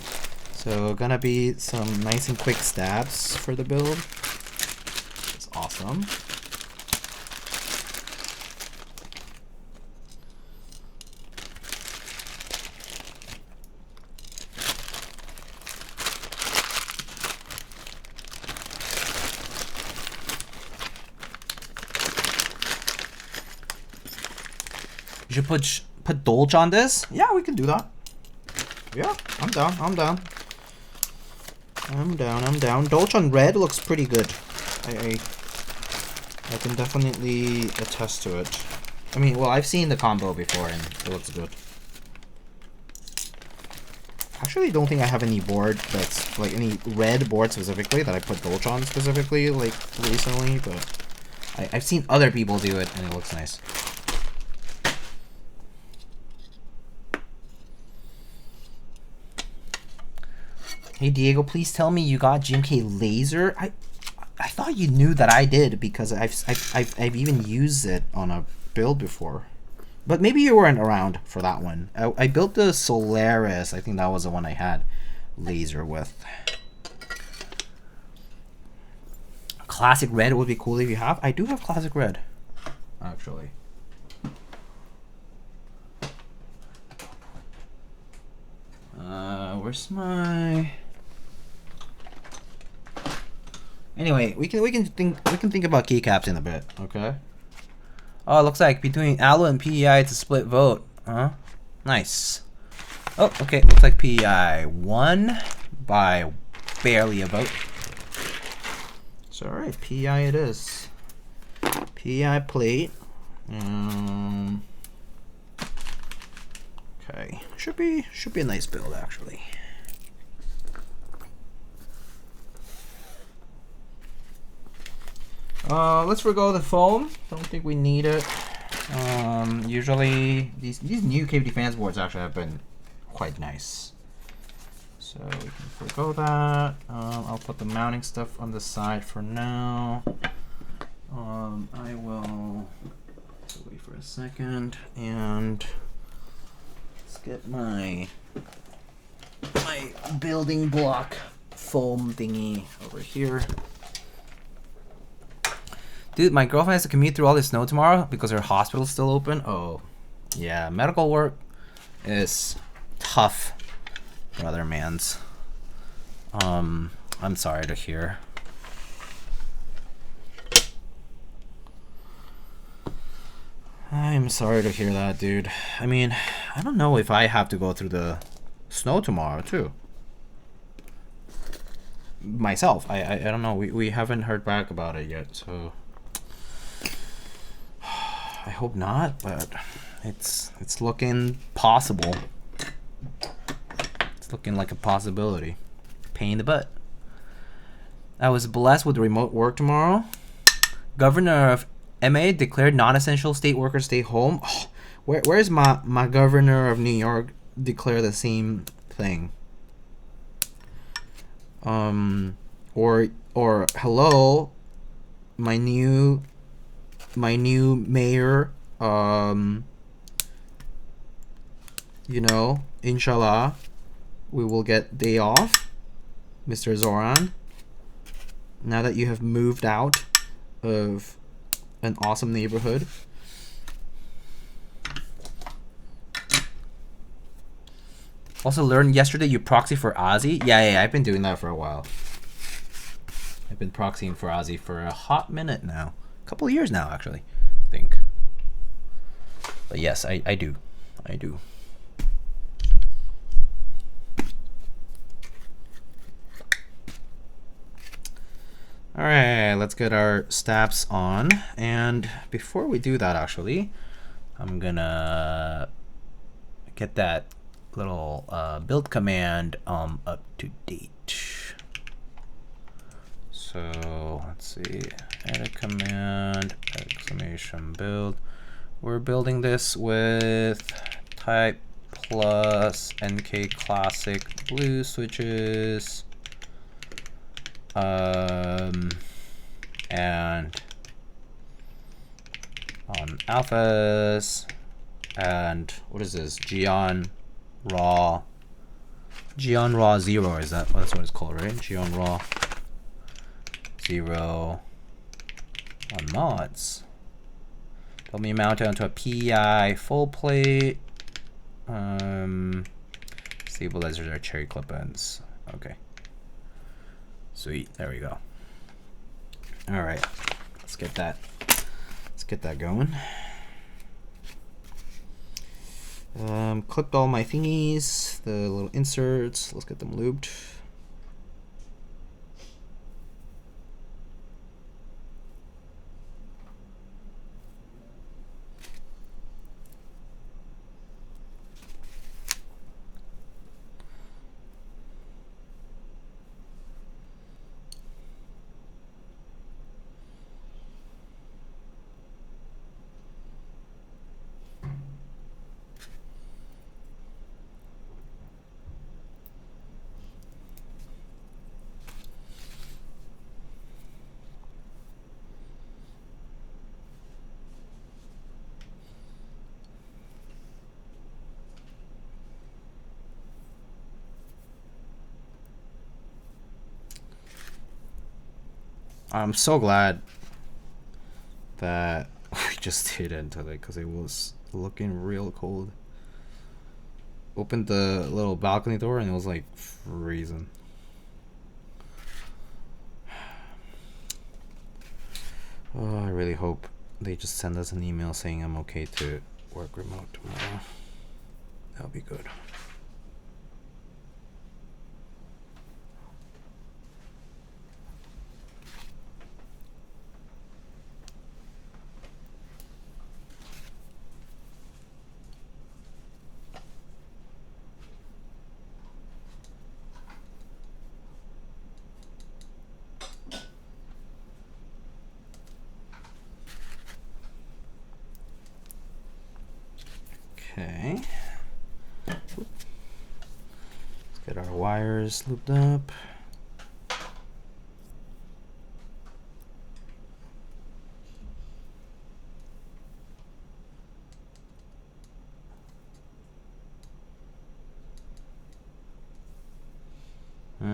So gonna be some nice and quick stabs for the build. It's awesome. You should put Dolce on this. Yeah, we can do that. Yeah, I'm down. Dolce on red looks pretty good. I can definitely attest to it. I mean, well, I've seen the combo before and it looks good. Actually, don't think I have any board that's like any red board specifically that I put Dolce on specifically like recently, but I've seen other people do it and it looks nice. Hey Diego, please tell me you got GMK laser. I thought you knew that I did because I've even used it on a build before, but maybe you weren't around for that one. I built the Solaris. I think that was the one I had laser with. Classic red would be cool if you have. I do have classic red, actually. Where's my? Anyway, we can think about keycaps in a bit, okay? Oh, it looks like between Alu and PEI it's a split vote. Huh? Nice. Oh, okay. Looks like PI won by barely a vote. So, all right, PI it is. PI plate. Okay, should be a nice build actually. Let's forgo the foam. Don't think we need it. Usually these new KBDfans boards actually have been quite nice. So we can forgo that. I'll put the mounting stuff on the side for now. I will wait for a second and let's get my building block foam thingy over here. Dude, my girlfriend has to commute through all this snow tomorrow because her hospital's still open. Oh, yeah, medical work is tough, brother mans. I'm sorry to hear. I'm sorry to hear that, dude. I mean, I don't know if I have to go through the snow tomorrow, too. Myself, I don't know. We haven't heard back about it yet, so I hope not, but it's looking possible. It's looking like a possibility. Pain in the butt. I was blessed with remote work tomorrow. Governor of MA declared non-essential state workers stay home. Oh, where's my governor of New York declare the same thing? Or hello, my new mayor, you know, inshallah, we will get day off, Mr. Zoran, now that you have moved out of an awesome neighborhood. Also learned yesterday you proxy for Ozzy. Yeah, I've been doing that for a while. I've been proxying for Ozzy for a hot minute now. A couple of years now, actually, I think. But yes, I do. I do. All right, let's get our stabs on. And before we do that, actually, I'm gonna get that little build command up to date. So let's see, edit command, exclamation build. We're building this with TypePlus NK Classic Blue switches. And alphas, and what is this? GEON Raw Zero, is that's what it's called, right? GEON Raw Zero on mods. Let me mount it onto a PI full plate. Stabilizers are cherry clip ends. Okay. Sweet, there we go. All right, let's get that going. Clipped all my thingies, the little inserts. Let's get them lubed. I'm so glad that we just did it today because it was looking real cold. Opened the little balcony door and it was like freezing. Oh, I really hope they just send us an email saying I'm okay to work remote tomorrow. That'll be good. Okay. Let's get our wires looped up.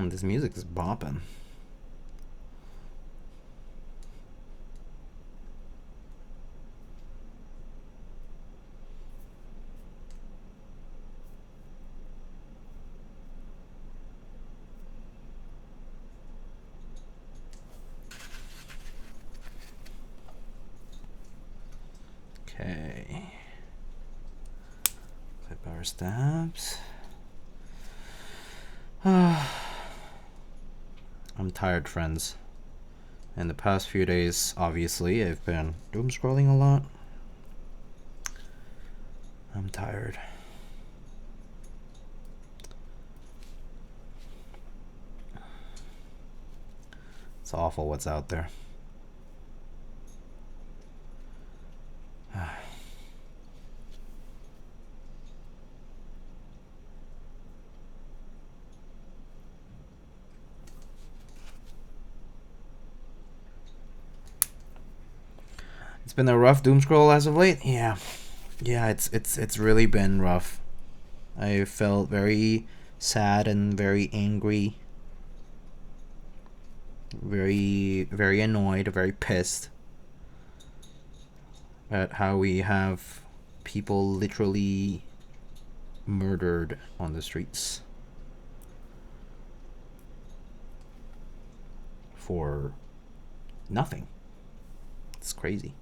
This music is bopping. Okay. Clip our stabs. I'm tired, friends. In the past few days, obviously, I've been doom scrolling a lot. I'm tired. It's awful what's out there. It's been a rough doom scroll as of late. Yeah, it's really been rough. I felt very sad and very angry, very annoyed, very pissed at how we have people literally murdered on the streets for nothing. It's crazy.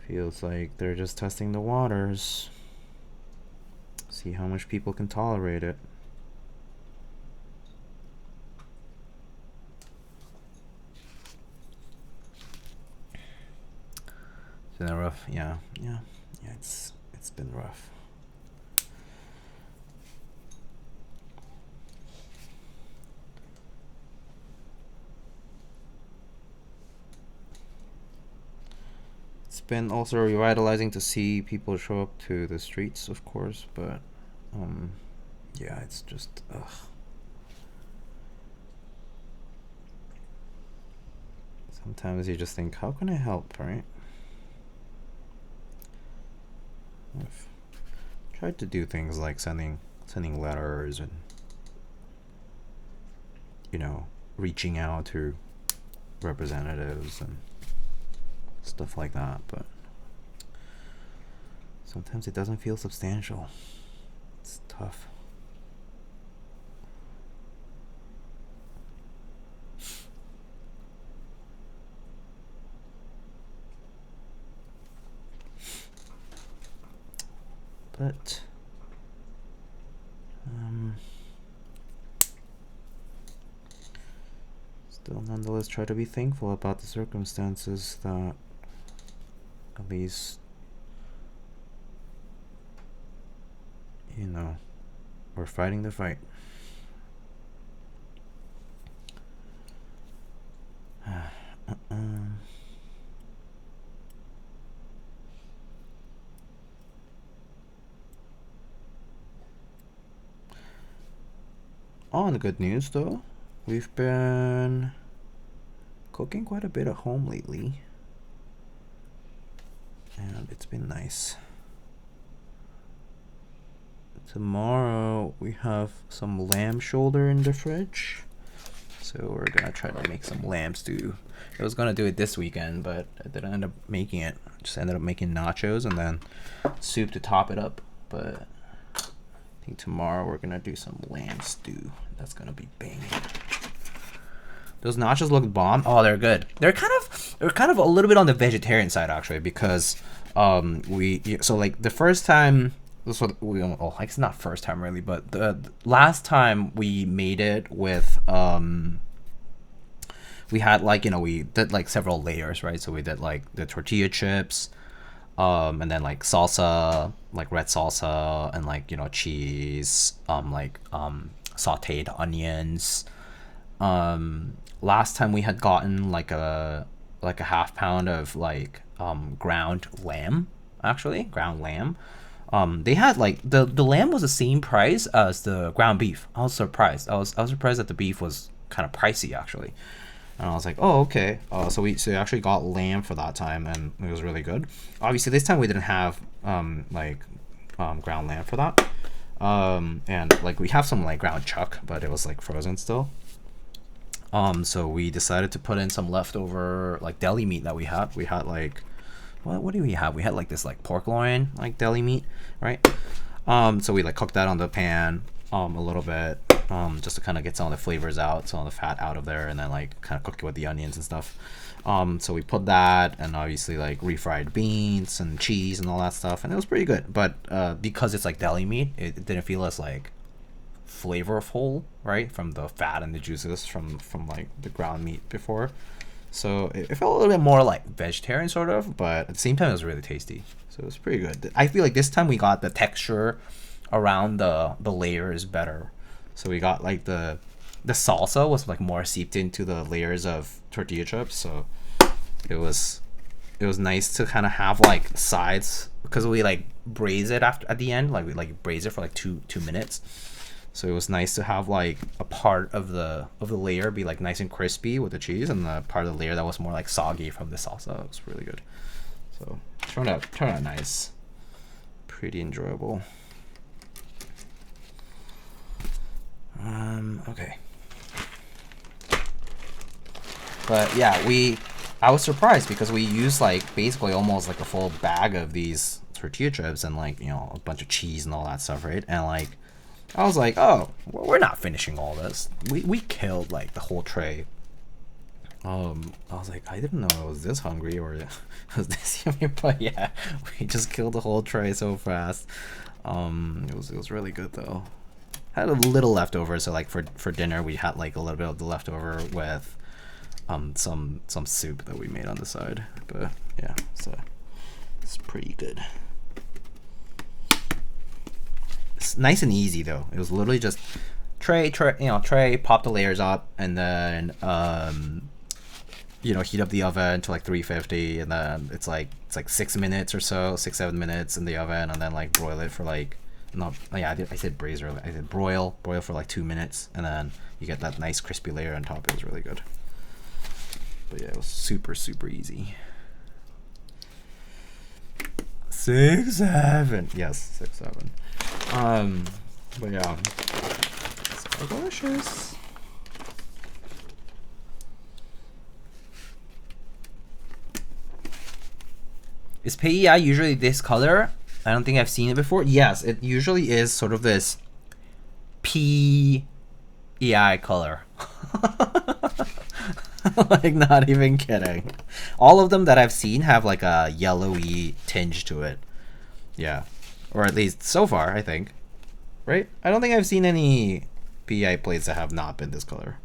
Feels like they're just testing the waters. See how much people can tolerate it. It's been rough. Yeah. It's been rough. It's been also revitalizing to see people show up to the streets, of course, but yeah, it's just ugh. Sometimes you just think, how can I help, right? I've tried to do things like sending letters and, you know, reaching out to representatives and stuff like that, but sometimes it doesn't feel substantial. It's tough. But still nonetheless try to be thankful about the circumstances that at least, you know, we're fighting the fight. On the good news though, we've been cooking quite a bit at home lately, and it's been nice. Tomorrow we have some lamb shoulder in the fridge, so we're gonna try to make some lamb stew. I was gonna do it this weekend, but I didn't end up making it. Just ended up making nachos and then soup to top it up. But I think tomorrow we're gonna do some lamb stew. That's gonna be banging. Those nachos look bomb. Oh, they're good. They're kind of a little bit on the vegetarian side actually, because so like the first time, it's not first time really, but the last time we made it with we had like, you know, we did like several layers, right? So we did like the tortilla chips, and then like salsa, like red salsa, and like, you know, cheese, sauteed onions, last time we had gotten like a half pound of like ground lamb, actually ground lamb. They had like the lamb was the same price as the ground beef. I was surprised. I was surprised that the beef was kind of pricey actually. And I was like, oh, okay. So we actually got lamb for that time, and it was really good. Obviously, this time we didn't have ground lamb for that. And like we have some like ground chuck, but it was like frozen still. So we decided to put in some leftover like deli meat that we had. We had like, what do we have? We had like this like pork loin, like deli meat, right? So we like cooked that on the pan a little bit, just to kind of get some of the flavors out, some of the fat out of there, and then like kind of cook it with the onions and stuff. So we put that, and obviously like refried beans and cheese and all that stuff, and it was pretty good. But because it's like deli meat, it didn't feel as like flavorful, right, from the fat and the juices from like the ground meat before. So it felt a little bit more like vegetarian sort of, but at the same time it was really tasty. So it was pretty good. I feel like this time we got the texture around the layers better. So we got like the salsa was like more seeped into the layers of tortilla chips. So it was nice to kind of have like sides, because we like braise it at the end, like we like braise it for like two minutes. So it was nice to have like a part of the layer be like nice and crispy with the cheese, and the part of the layer that was more like soggy from the salsa. It was really good. So turned out nice. Pretty enjoyable. Okay. But yeah, I was surprised because we used like basically almost like a full bag of these tortilla chips and like, you know, a bunch of cheese and all that stuff, right? And like I was like, oh, we're not finishing all this. We killed like the whole tray. I was like, I didn't know I was this hungry or was this yummy, but yeah, we just killed the whole tray so fast. It was really good though. Had a little leftover, so like for dinner we had like a little bit of the leftover with some soup that we made on the side. But yeah, so it's pretty good. It's nice and easy though. It was literally just tray, pop the layers up, and then heat up the oven to like 350, and then it's like 6 minutes or so, 6-7 minutes in the oven, and then like broil it for like, I said braise earlier. I said broil for like 2 minutes, and then you get that nice crispy layer on top. It was really good. But yeah, it was super easy. 6-7. Yes, 6-7. But yeah, it's quite delicious. Is PEI usually this color? I don't think I've seen it before. Yes, it usually is sort of this PEI color. Like, not even kidding. All of them that I've seen have like a yellowy tinge to it. Yeah. Or at least so far, I think. Right? I don't think I've seen any PEI plates that have not been this color.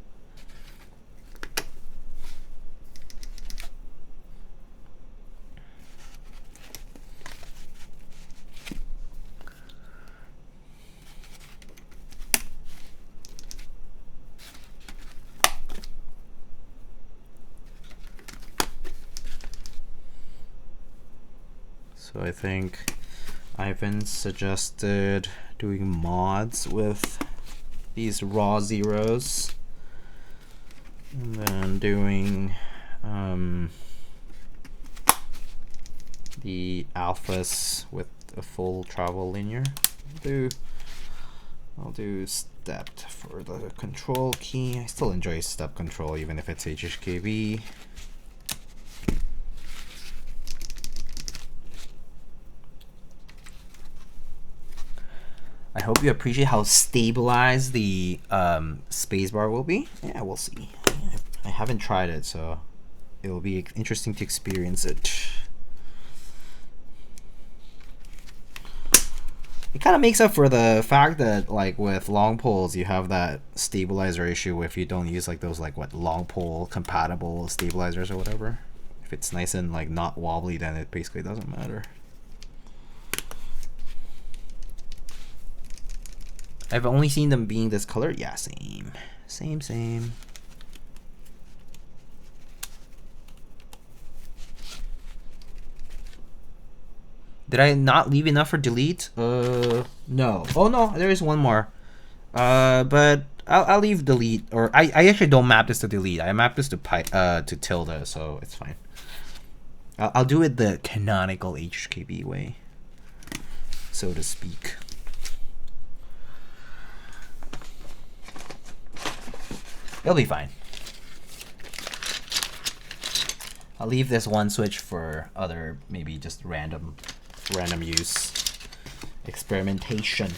So I think Ivan suggested doing mods with these raw zeros, and then doing the alphas with a full travel linear. I'll do stepped for the control key. I still enjoy step control even if it's HHKB. I hope you appreciate how stabilized the spacebar will be. Yeah, we'll see. I haven't tried it, so it will be interesting to experience it. It kind of makes up for the fact that, like, with long poles, you have that stabilizer issue if you don't use like those long pole compatible stabilizers or whatever. If it's nice and like not wobbly, then it basically doesn't matter. I've only seen them being this color. Yeah, same. Did I not leave enough for delete? No. Oh no, there is one more. But I'll leave delete, or I actually don't map this to delete. I map this to tilde, so it's fine. I'll do it the canonical HKB way, so to speak. It'll be fine. I'll leave this one switch for other, maybe just random use, experimentation.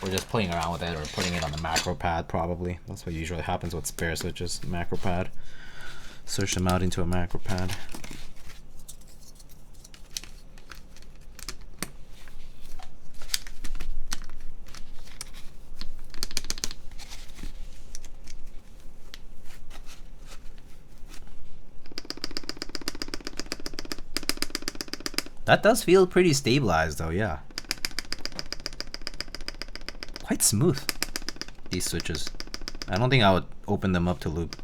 Or just playing around with it, or putting it on the macro pad, probably. That's what usually happens with spare switches, macro pad. Search them out into a macro pad. That does feel pretty stabilized though, yeah. Quite smooth, these switches. I don't think I would open them up to lube.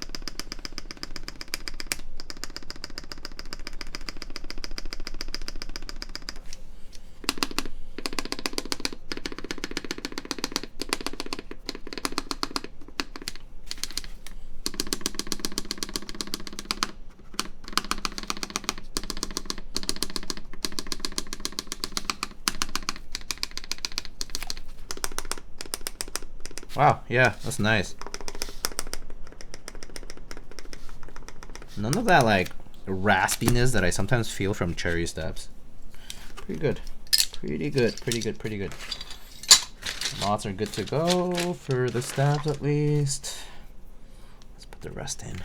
Wow, yeah, that's nice. None of that like raspiness that I sometimes feel from cherry stabs. Pretty good. Pretty good, pretty good, pretty good. Mods are good to go for the stabs at least. Let's put the rest in.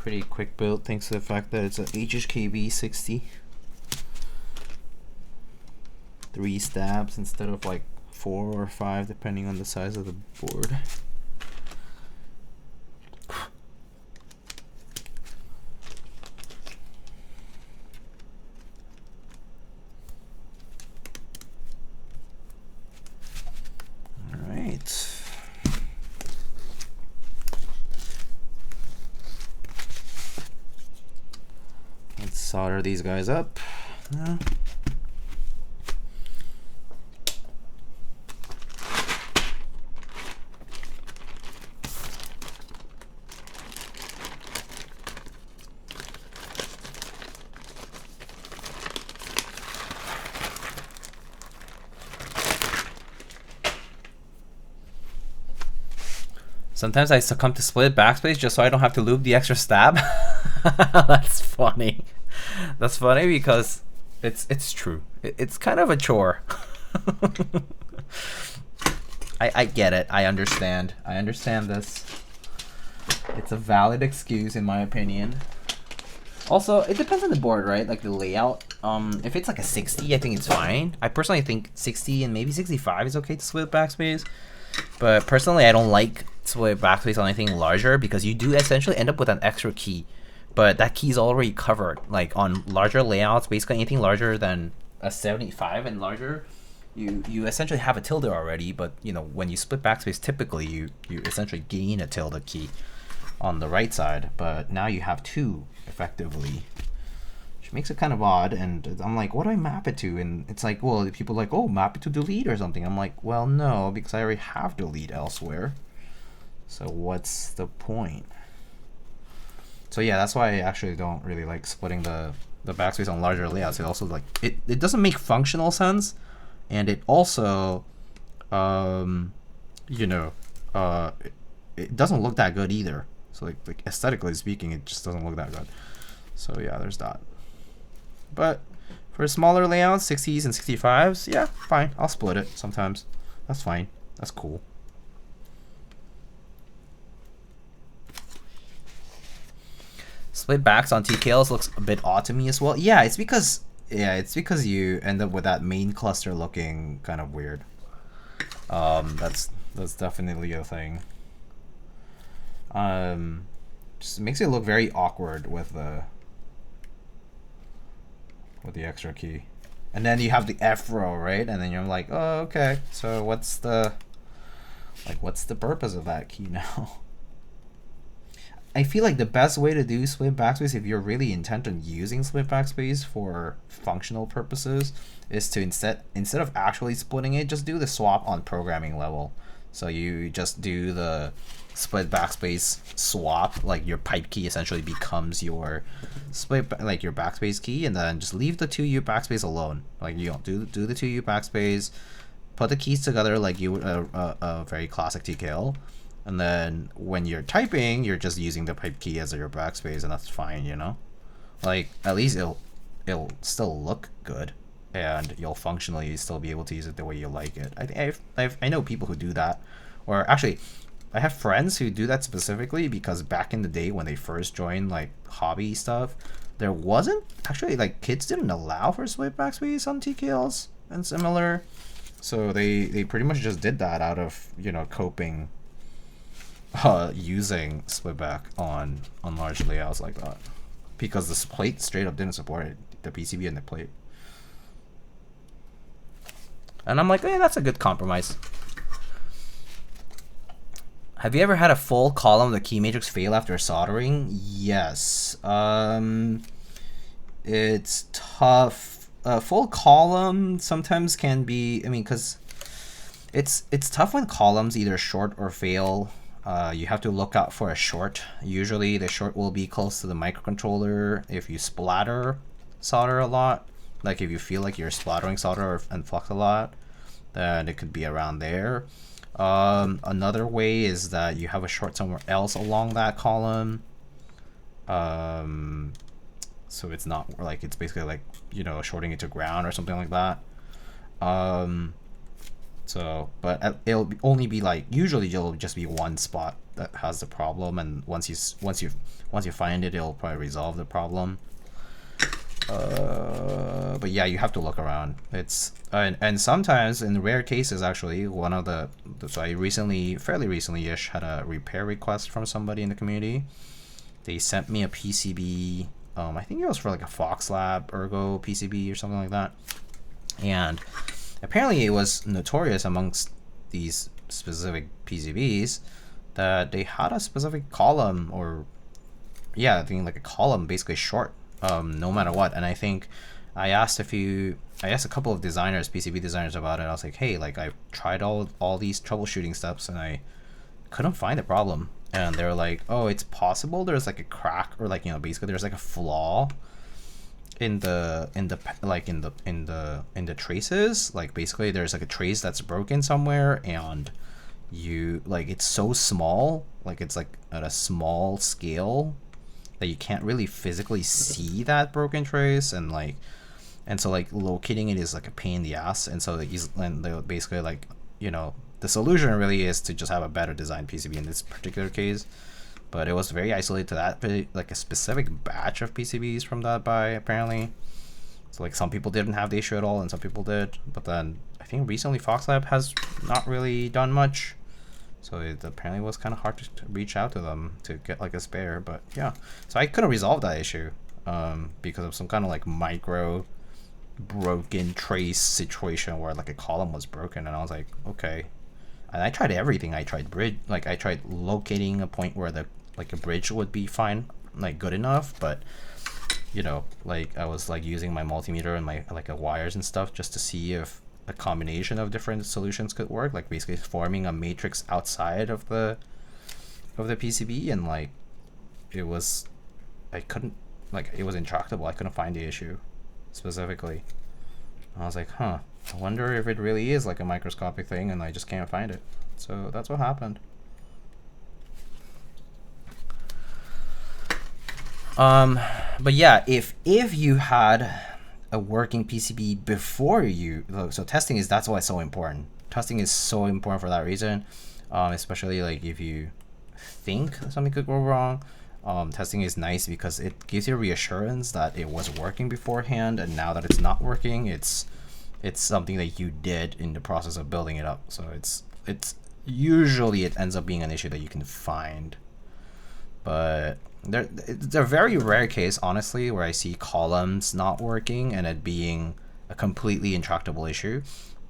Pretty quick build thanks to the fact that it's a HKB60. 3 stabs instead of like 4 or 5 depending on the size of the board. Solder these guys up. Sometimes I succumb to split backspace just so I don't have to lube the extra stab. That's funny. That's funny because it's true. It's kind of a chore. I get it. I understand. I understand this. It's a valid excuse in my opinion. Also, it depends on the board, right? Like the layout. If it's like a 60, I think it's fine. I personally think 60 and maybe 65 is okay to split backspace. But personally, I don't like split backspace on anything larger because you do essentially end up with an extra key. But that key is already covered. Like on larger layouts, basically anything larger than a 75 and larger, you essentially have a tilde already, but you know, when you split backspace, typically you essentially gain a tilde key on the right side, but now you have two effectively, which makes it kind of odd. And I'm like, what do I map it to? And it's like, well, people are like, oh, map it to delete or something. I'm like, well, no, because I already have delete elsewhere. So what's the point? So yeah, that's why I actually don't really like splitting the backspace on larger layouts. It also like it doesn't make functional sense, and it also you know, it doesn't look that good either. So like aesthetically speaking, it just doesn't look that good. So yeah, there's that. But for smaller layouts, 60s and 65s, yeah, fine. I'll split it sometimes. That's fine. That's cool. Split backs on TKLs looks a bit odd to me as well. Yeah, it's because you end up with that main cluster looking kind of weird. That's definitely a thing. Just makes it look very awkward with the extra key. And then you have the F row, right? And then you're like, oh, okay. So what's the purpose of that key now? I feel like the best way to do split backspace, if you're really intent on using split backspace for functional purposes, is to instead of actually splitting it, just do the swap on programming level. So you just do the split backspace swap, like your pipe key essentially becomes your like your backspace key, and then just leave the 2U backspace alone. Like you don't do the 2U backspace, put the keys together like you would a very classic TKL. And then when you're typing, you're just using the pipe key as your backspace, and that's fine, you know? Like, at least it'll still look good, and you'll functionally still be able to use it the way you like it. I know people who do that. Or actually, I have friends who do that specifically because back in the day when they first joined, like, hobby stuff, there wasn't, actually, like, kids didn't allow for split backspace on TKLs and similar. So they pretty much just did that out of, you know, coping using split back on large layouts like that, because the plate straight up didn't support it, the PCB and the plate. And I'm like, hey, that's a good compromise. Have you ever had a full column of the key matrix fail after soldering? Yes. It's tough. Full column sometimes can be, I mean, because it's tough when columns either short or fail. You have to look out for a short. Usually the short will be close to the microcontroller. If you splatter solder a lot, like if you feel like you're splattering solder and flux a lot, then it could be around there. Another way is that you have a short somewhere else along that column. So it's not like, it's basically like, you know, shorting it to ground or something like that. So, but it'll only be like, usually it'll just be one spot that has the problem, and once you find it, it'll probably resolve the problem. But yeah, you have to look around. It's and sometimes in rare cases, actually, one of the so I fairly recently-ish had a repair request from somebody in the community. They sent me a PCB. I think it was for like a Fox Lab Ergo PCB or something like that, and apparently it was notorious amongst these specific PCBs that they had a specific column, or yeah, I think like a column basically short, no matter what. And I think I asked a couple of designers, PCB designers, about it. I was like, hey, like I've tried all these troubleshooting steps and I couldn't find the problem. And they were like, oh, it's possible there's like a crack, or like, you know, basically there's like a flaw in the traces. Like basically there's like a trace that's broken somewhere, and you like, it's so small, like it's like at a small scale that you can't really physically see that broken trace, and so like locating it is like a pain in the ass. And so they basically, like, you know, the solution really is to just have a better designed PCB in this particular case. But it was very isolated to that, like a specific batch of PCBs from that buy, apparently. So like some people didn't have the issue at all, and some people did. But then I think recently Fox Lab has not really done much. So it apparently was kind of hard to reach out to them to get like a spare. But yeah, so I couldn't resolve that issue because of some kind of like micro broken trace situation where like a column was broken, and I was like, okay. And I tried everything. I tried bridge, like I tried locating a point where the like a bridge would be fine, like good enough, but you know, like I was like using my multimeter and my like wires and stuff just to see if a combination of different solutions could work, like basically forming a matrix outside of the PCB, and like it was, I couldn't, like it was intractable. I couldn't find the issue specifically. I was like, huh, I wonder if it really is like a microscopic thing and I just can't find it. So that's what happened. But yeah, if you had a working PCB before you, so testing is, that's why it's so important. Testing is so important for that reason, especially like if you think something could go wrong. Testing is nice because it gives you reassurance that it was working beforehand, and now that it's not working, it's something that you did in the process of building it up. So it's usually it ends up being an issue that you can find, but they're a very rare case, honestly, where I see columns not working and it being a completely intractable issue.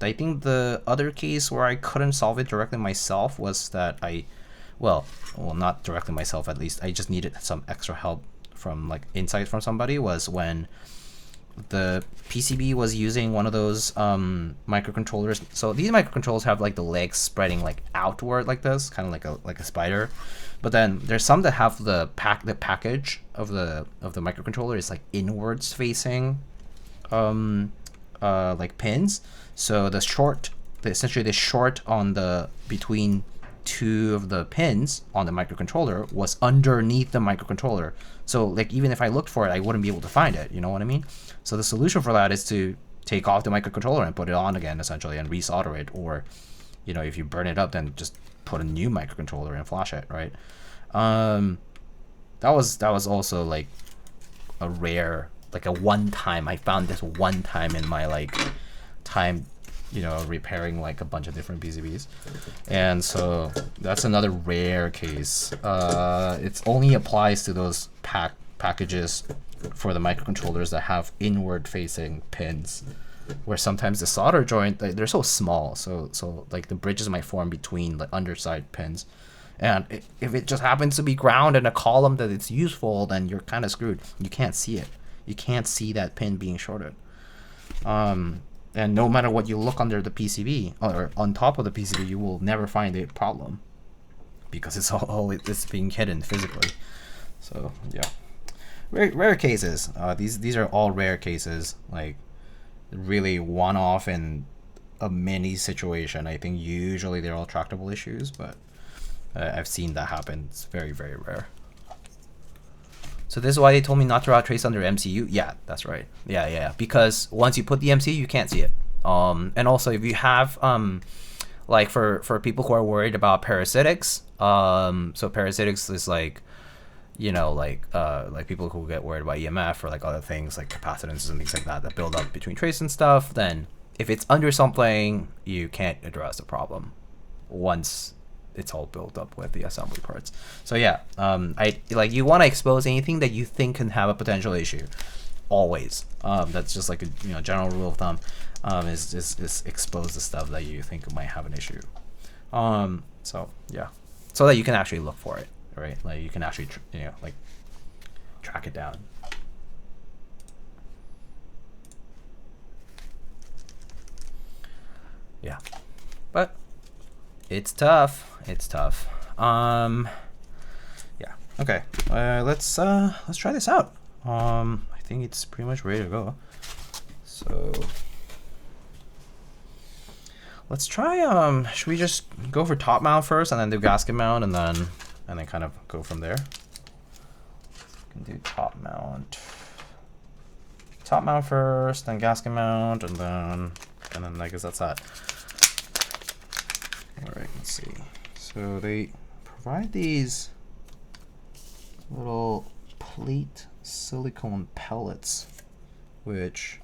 I think the other case where I couldn't solve it directly myself was that well, not directly myself, at least I just needed some extra help from like insight from somebody, was when the PCB was using one of those microcontrollers. So these microcontrollers have like the legs spreading like outward like this, kind of like a spider. But then there's some that have the package of the microcontroller is like inwards facing like pins. So essentially the short on the between two of the pins on the microcontroller was underneath the microcontroller. So like even if I looked for it, I wouldn't be able to find it. You know what I mean? So the solution for that is to take off the microcontroller and put it on again, essentially, and resolder it. Or, you know, if you burn it up, then just put a new microcontroller and flash it, right? That was also like a rare, like a one time. I found this one time in my like time, you know, repairing like a bunch of different PCBs. And so that's another rare case. It only applies to those packages for the microcontrollers that have inward facing pins, where sometimes the solder joint, they're so small, so like the bridges might form between the underside pins, and if it just happens to be ground in a column that it's useful, then you're kind of screwed. You can't see it. You can't see that pin being shorted. And no matter what you look under the PCB or on top of the PCB, you will never find a problem because it's being hidden physically. So yeah, rare cases. These are all rare cases, like really one-off in a mini situation. I think usually they're all tractable issues, but I've seen that happen. It's very, very rare. So this is why they told me not to route trace under MCU. Yeah, that's right. Yeah. Because once you put the MCU, you can't see it. And also if you have like for people who are worried about parasitics, so parasitics is like, you know, like people who get worried about EMF or like other things like capacitances and things like that build up between trace and stuff. Then if it's under something, you can't address the problem once it's all built up with the assembly parts. So yeah, you want to expose anything that you think can have a potential issue, always. That's just like a general rule of thumb. Is expose the stuff that you think might have an issue. So yeah, so that you can actually look for it, right? Like you can actually like track it down. Yeah, but it's tough. It's tough. Yeah. Okay. Let's try this out. I think it's pretty much ready to go. So let's try. Should we just go for top mount first, and then do gasket mount, and then kind of go from there? We can do top mount. Top mount first, then gasket mount, and then I guess that's that. All right. Let's see. So they provide these little plate silicone pellets, which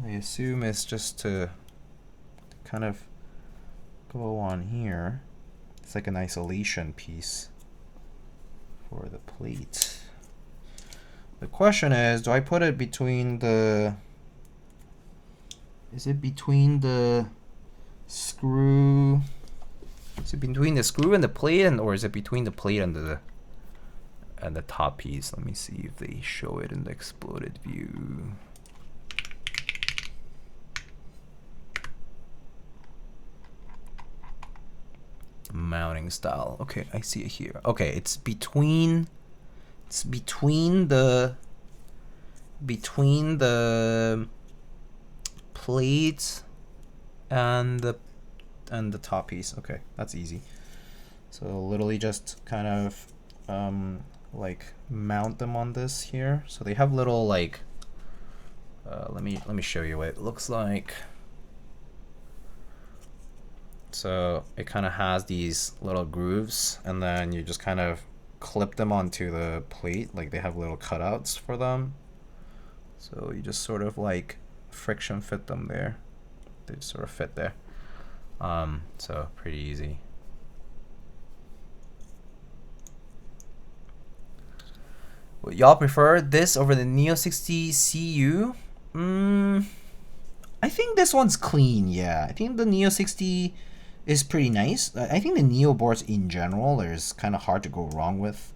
I assume is just to kind of go on here. It's like an isolation piece for the plate. The question is, do I put it between the Is it between the screw? Is it between the screw and the plate, or is it between the plate and the top piece? Let me see if they show it in the exploded view. Mounting style. Okay, I see it here. Okay, it's between the plate and the top piece. Okay, that's easy. So literally just kind of like mount them on this here. So they have little like let me show you what it looks like. So it kind of has these little grooves, and then you just kind of clip them onto the plate. Like they have little cutouts for them. So you just sort of like friction fit them there. They just sort of fit there. So pretty easy. Would y'all prefer this over the Neo 60 CU? I think this one's clean, yeah. I think the Neo 60 is pretty nice. I think the Neo boards in general is kind of hard to go wrong with.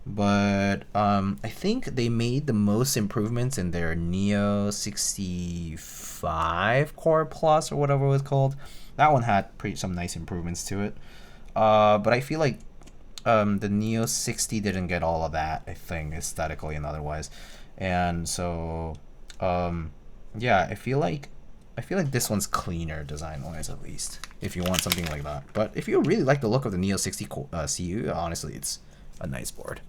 But I think they made the most improvements in their Neo 65 Core Plus or whatever it was called. That one had some nice improvements to it. But I feel like the Neo 60 didn't get all of that, I think, aesthetically and otherwise. And so, yeah, I feel like this one's cleaner design-wise, at least, if you want something like that. But if you really like the look of the Neo 60 CU, honestly, it's a nice board.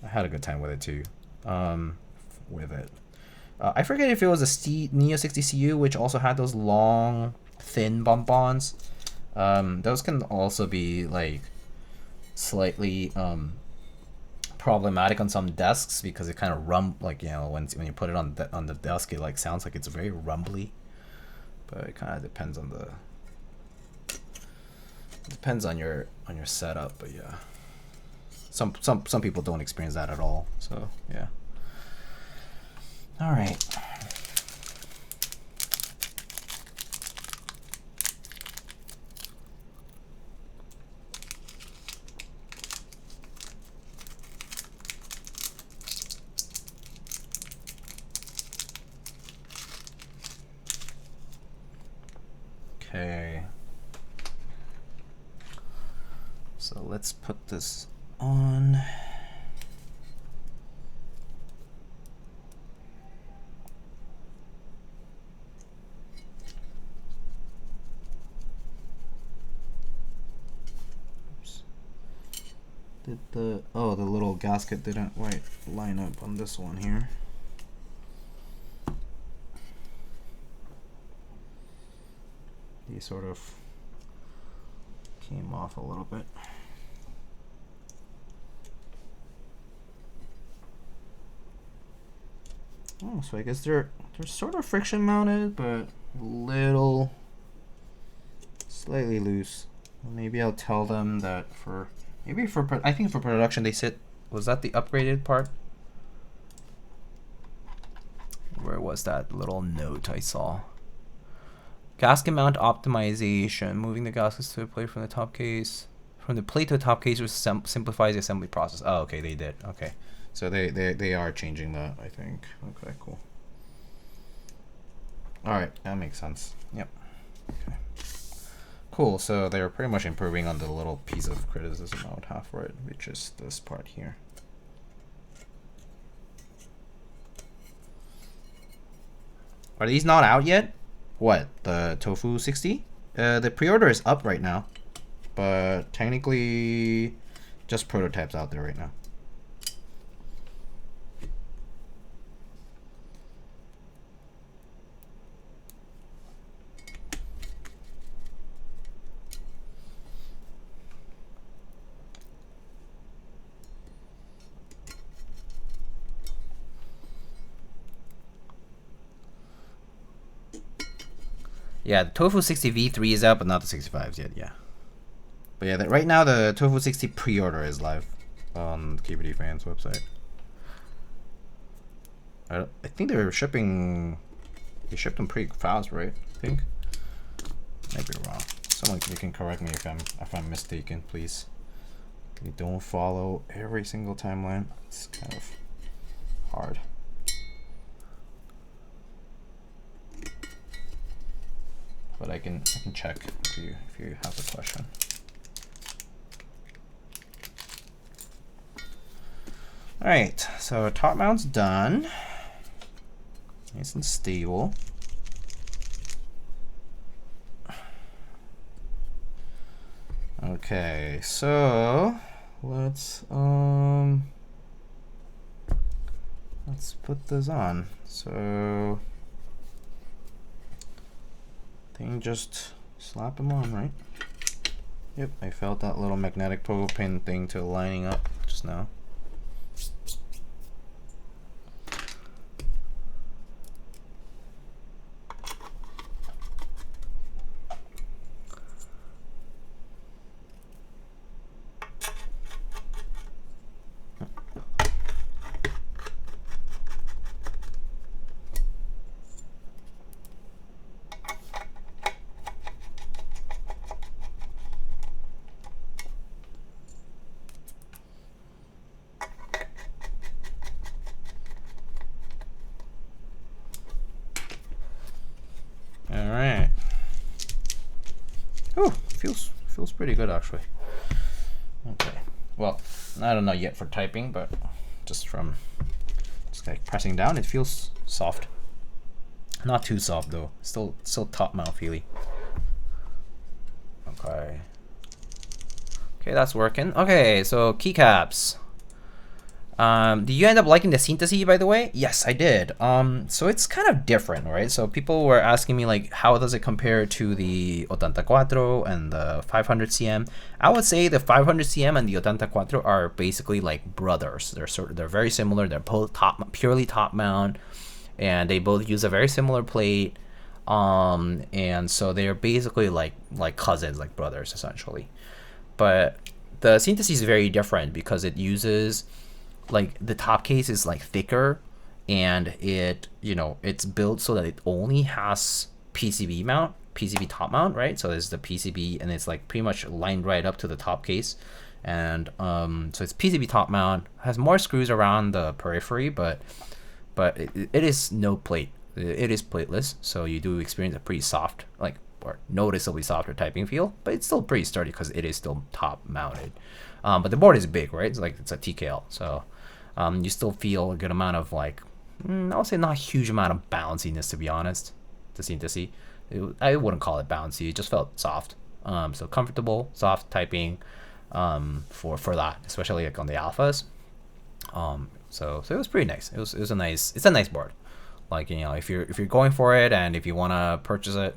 I had a good time with it too. With it, I forget if it was a Neo 60 CU, which also had those long, thin bump-ons. Those can also be like slightly problematic on some desks because it kind of like, you know, when you put it on the desk, it like sounds like it's very rumbly. But it kind of depends on your setup. But yeah, some people don't experience that at all. So yeah. All right. Okay, so let's put this on. Oops. Did the little gasket didn't line up on this one here. He sort of came off a little bit. Oh, so I guess they're sort of friction mounted, but little slightly loose. Maybe I'll tell them that I think for production they said, was that the upgraded part? Where was that little note I saw? Gasket mount optimization. Moving the gaskets to the plate from the top case. From the plate to the top case simplifies the assembly process. Oh, okay, they did. Okay. So they are changing that, I think. Okay, cool. Alright, that makes sense. Yep. Okay. Cool, so they're pretty much improving on the little piece of criticism I would have for it, which is this part here. Are these not out yet? What, the Tofu60? The pre-order is up right now, but technically just prototypes out there right now. Yeah, the Tofu60 V3 is out, but not the 65s yet, yeah. But yeah, right now the Tofu60 pre-order is live on the KBDfans website. I think they were shipping They shipped them pretty fast, right? I think. Maybe wrong. Someone, you can correct me if I'm mistaken, please. They don't follow every single timeline. It's kind of hard. But I can check if you have a question. All right, so top mount's done. Nice and stable. Okay, so let's put this on. So I think just slap them on, right? Yep, I felt that little magnetic probe pin thing to lining up just now. Feels pretty good actually. Okay, well, I don't know yet for typing, but just like pressing down, it feels soft. Not too soft though. Still top mount feely. Okay, that's working. Okay, so keycaps. Did you end up liking the synthesis, by the way? Yes, I did. So it's kind of different, right? So people were asking me like, how does it compare to the 84 and the 500 cm? I would say the 500 cm and the 84 are basically like brothers. They're very similar. They're both purely top mount, and they both use a very similar plate. And so they're basically like cousins, like brothers essentially. But the synthesis is very different because it uses, like, the top case is like thicker, and it's built so that it only has PCB top mount, right? So there's the PCB, and it's like pretty much lined right up to the top case, and so it's PCB top mount, has more screws around the periphery, but it is no plate. It is plateless, so you do experience a pretty soft, like, or noticeably softer typing feel, but it's still pretty sturdy because it is still top mounted. But the board is big, right? It's a TKL, so you still feel a good amount of, like, I would say not a huge amount of bounciness, to be honest. The synthesis, I wouldn't call it bouncy. It just felt soft. So comfortable, soft typing for that, especially like on the alphas. So it was pretty nice. It's a nice board. Like, if you're going for it, and if you want to purchase it,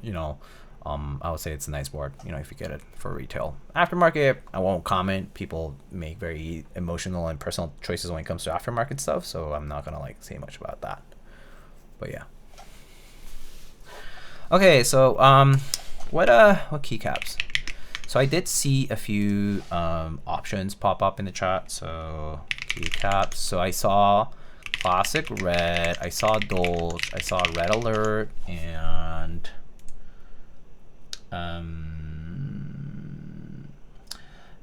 I would say it's a nice board, if you get it for retail. Aftermarket, I won't comment. People make very emotional and personal choices when it comes to aftermarket stuff, so I'm not gonna like say much about that. But yeah. Okay, so what keycaps? So I did see a few options pop up in the chat. So keycaps. So I saw Classic Red, I saw Dolce, I saw Red Alert, and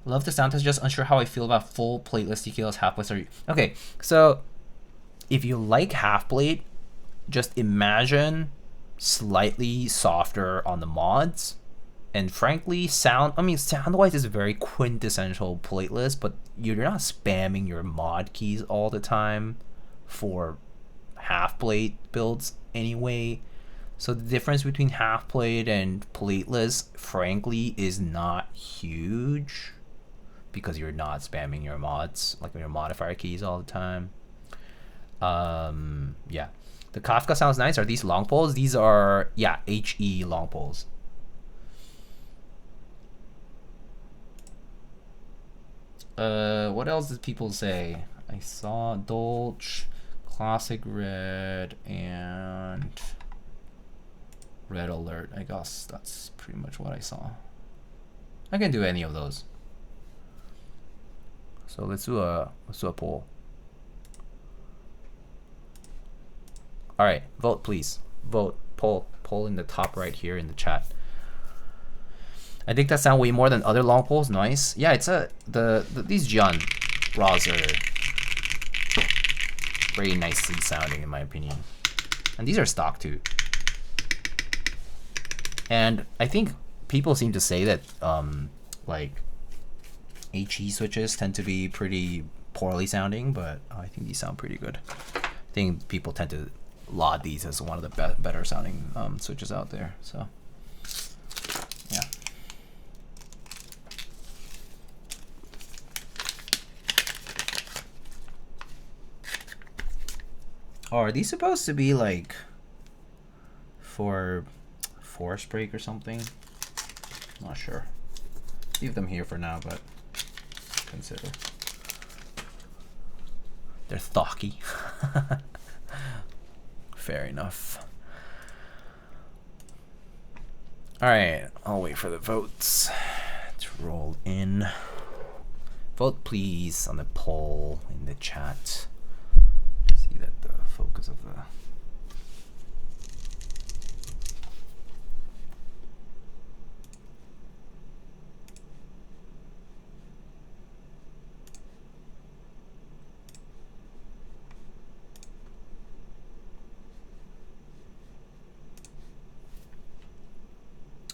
love the sound test, just unsure how I feel about full plateless TKLs, half plates. Okay, so if you like half plate, just imagine slightly softer on the mods, and frankly, sound wise is very quintessential plateless, but you're not spamming your mod keys all the time for half plate builds anyway. So the difference between half plate and plateless, frankly, is not huge because you're not spamming your mods, like your modifier keys all the time. Yeah. The Kafka sounds nice. Are these long poles? These are, yeah, HE long poles. What else did people say? I saw Dolce, Classic Red, and Red Alert. I guess that's pretty much what I saw. I can do any of those. So let's do a poll. All right, vote please. Vote Pull in the top right here in the chat. I think that sound way more than other long pulls. Nice. Yeah, it's these GEON Raws are very nicely sounding in my opinion, and these are stock too. And I think people seem to say that like HE switches tend to be pretty poorly sounding, but I think these sound pretty good. I think people tend to laud these as one of the better sounding switches out there. So yeah. Oh, are these supposed to be like for force break or something? Not sure. Leave them here for now, but consider. They're thocky. Fair enough. Alright, I'll wait for the votes to roll in. Vote please on the poll in the chat. See that the focus of the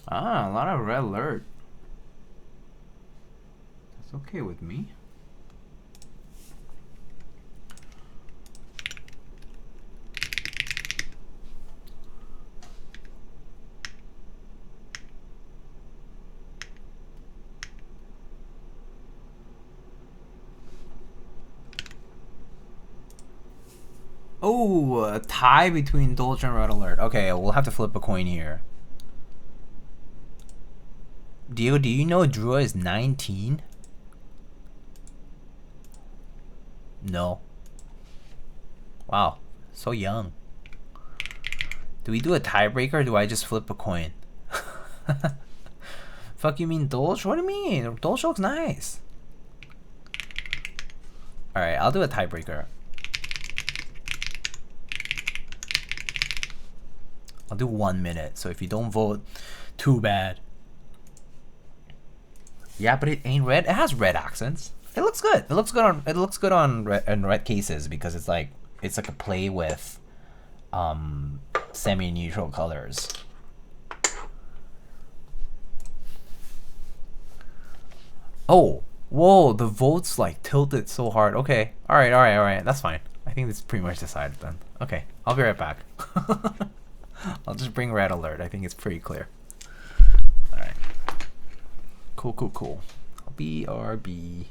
a lot of red alert. That's okay with me. Oh, a tie between Dolce and Red Alert. Okay, we'll have to flip a coin here. Diego, do you know Drew is 19? No. Wow, so young. Do we do a tiebreaker or do I just flip a coin? Fuck you mean Dolce? What do you mean? Dolce looks nice. Alright, I'll do a tiebreaker. I'll do 1 minute, so if you don't vote, too bad. Yeah, but it ain't red. It has red accents. It looks good. It looks good on red cases because it's like a play with semi-neutral colors. Oh, whoa, the votes like tilted so hard. Okay, all right, that's fine. I think it's pretty much decided then. Okay, I'll be right back. I'll just bring Red Alert. I think it's pretty clear. All right. Cool. BRB.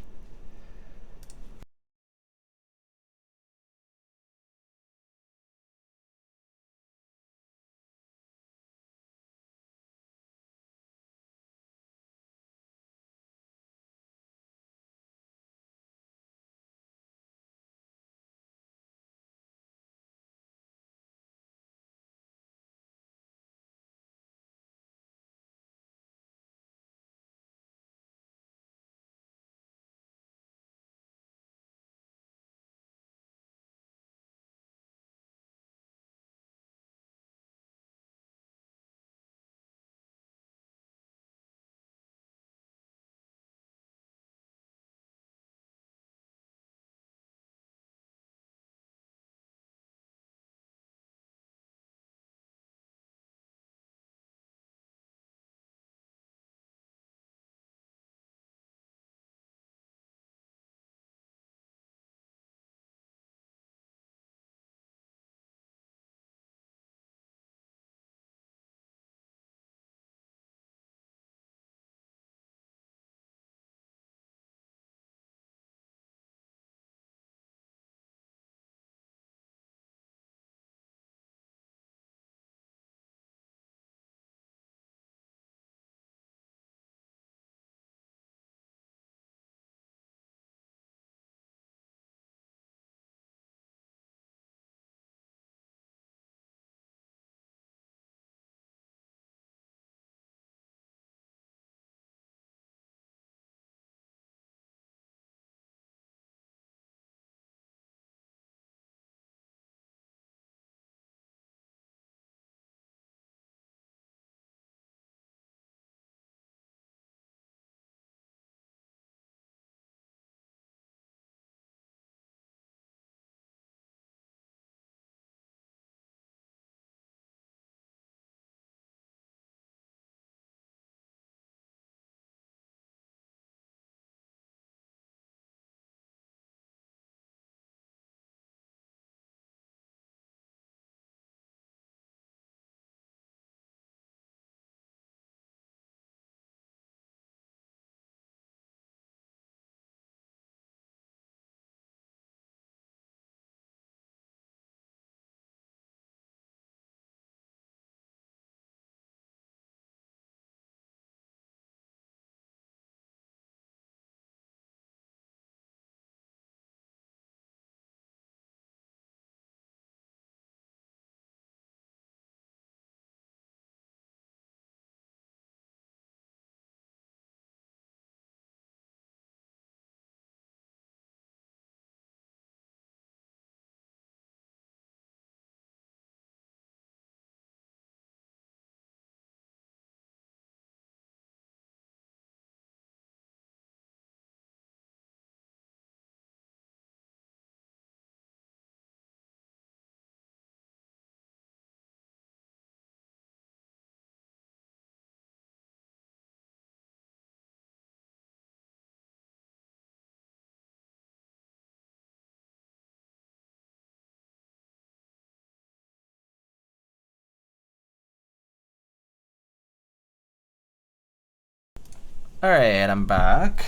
Alright, I'm back.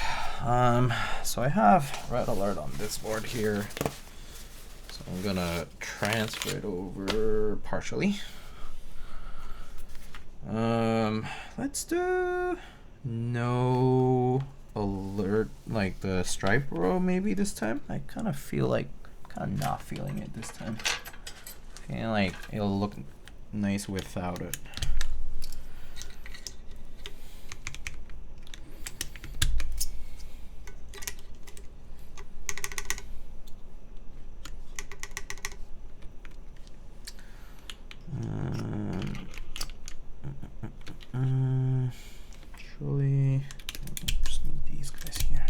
So I have Red Alert on this board here. So I'm gonna transfer it over partially. Let's do no alert, like the stripe row maybe this time. I kind of feel like, not feeling it this time. Feeling like it'll look nice without it. Actually, I just need these guys here.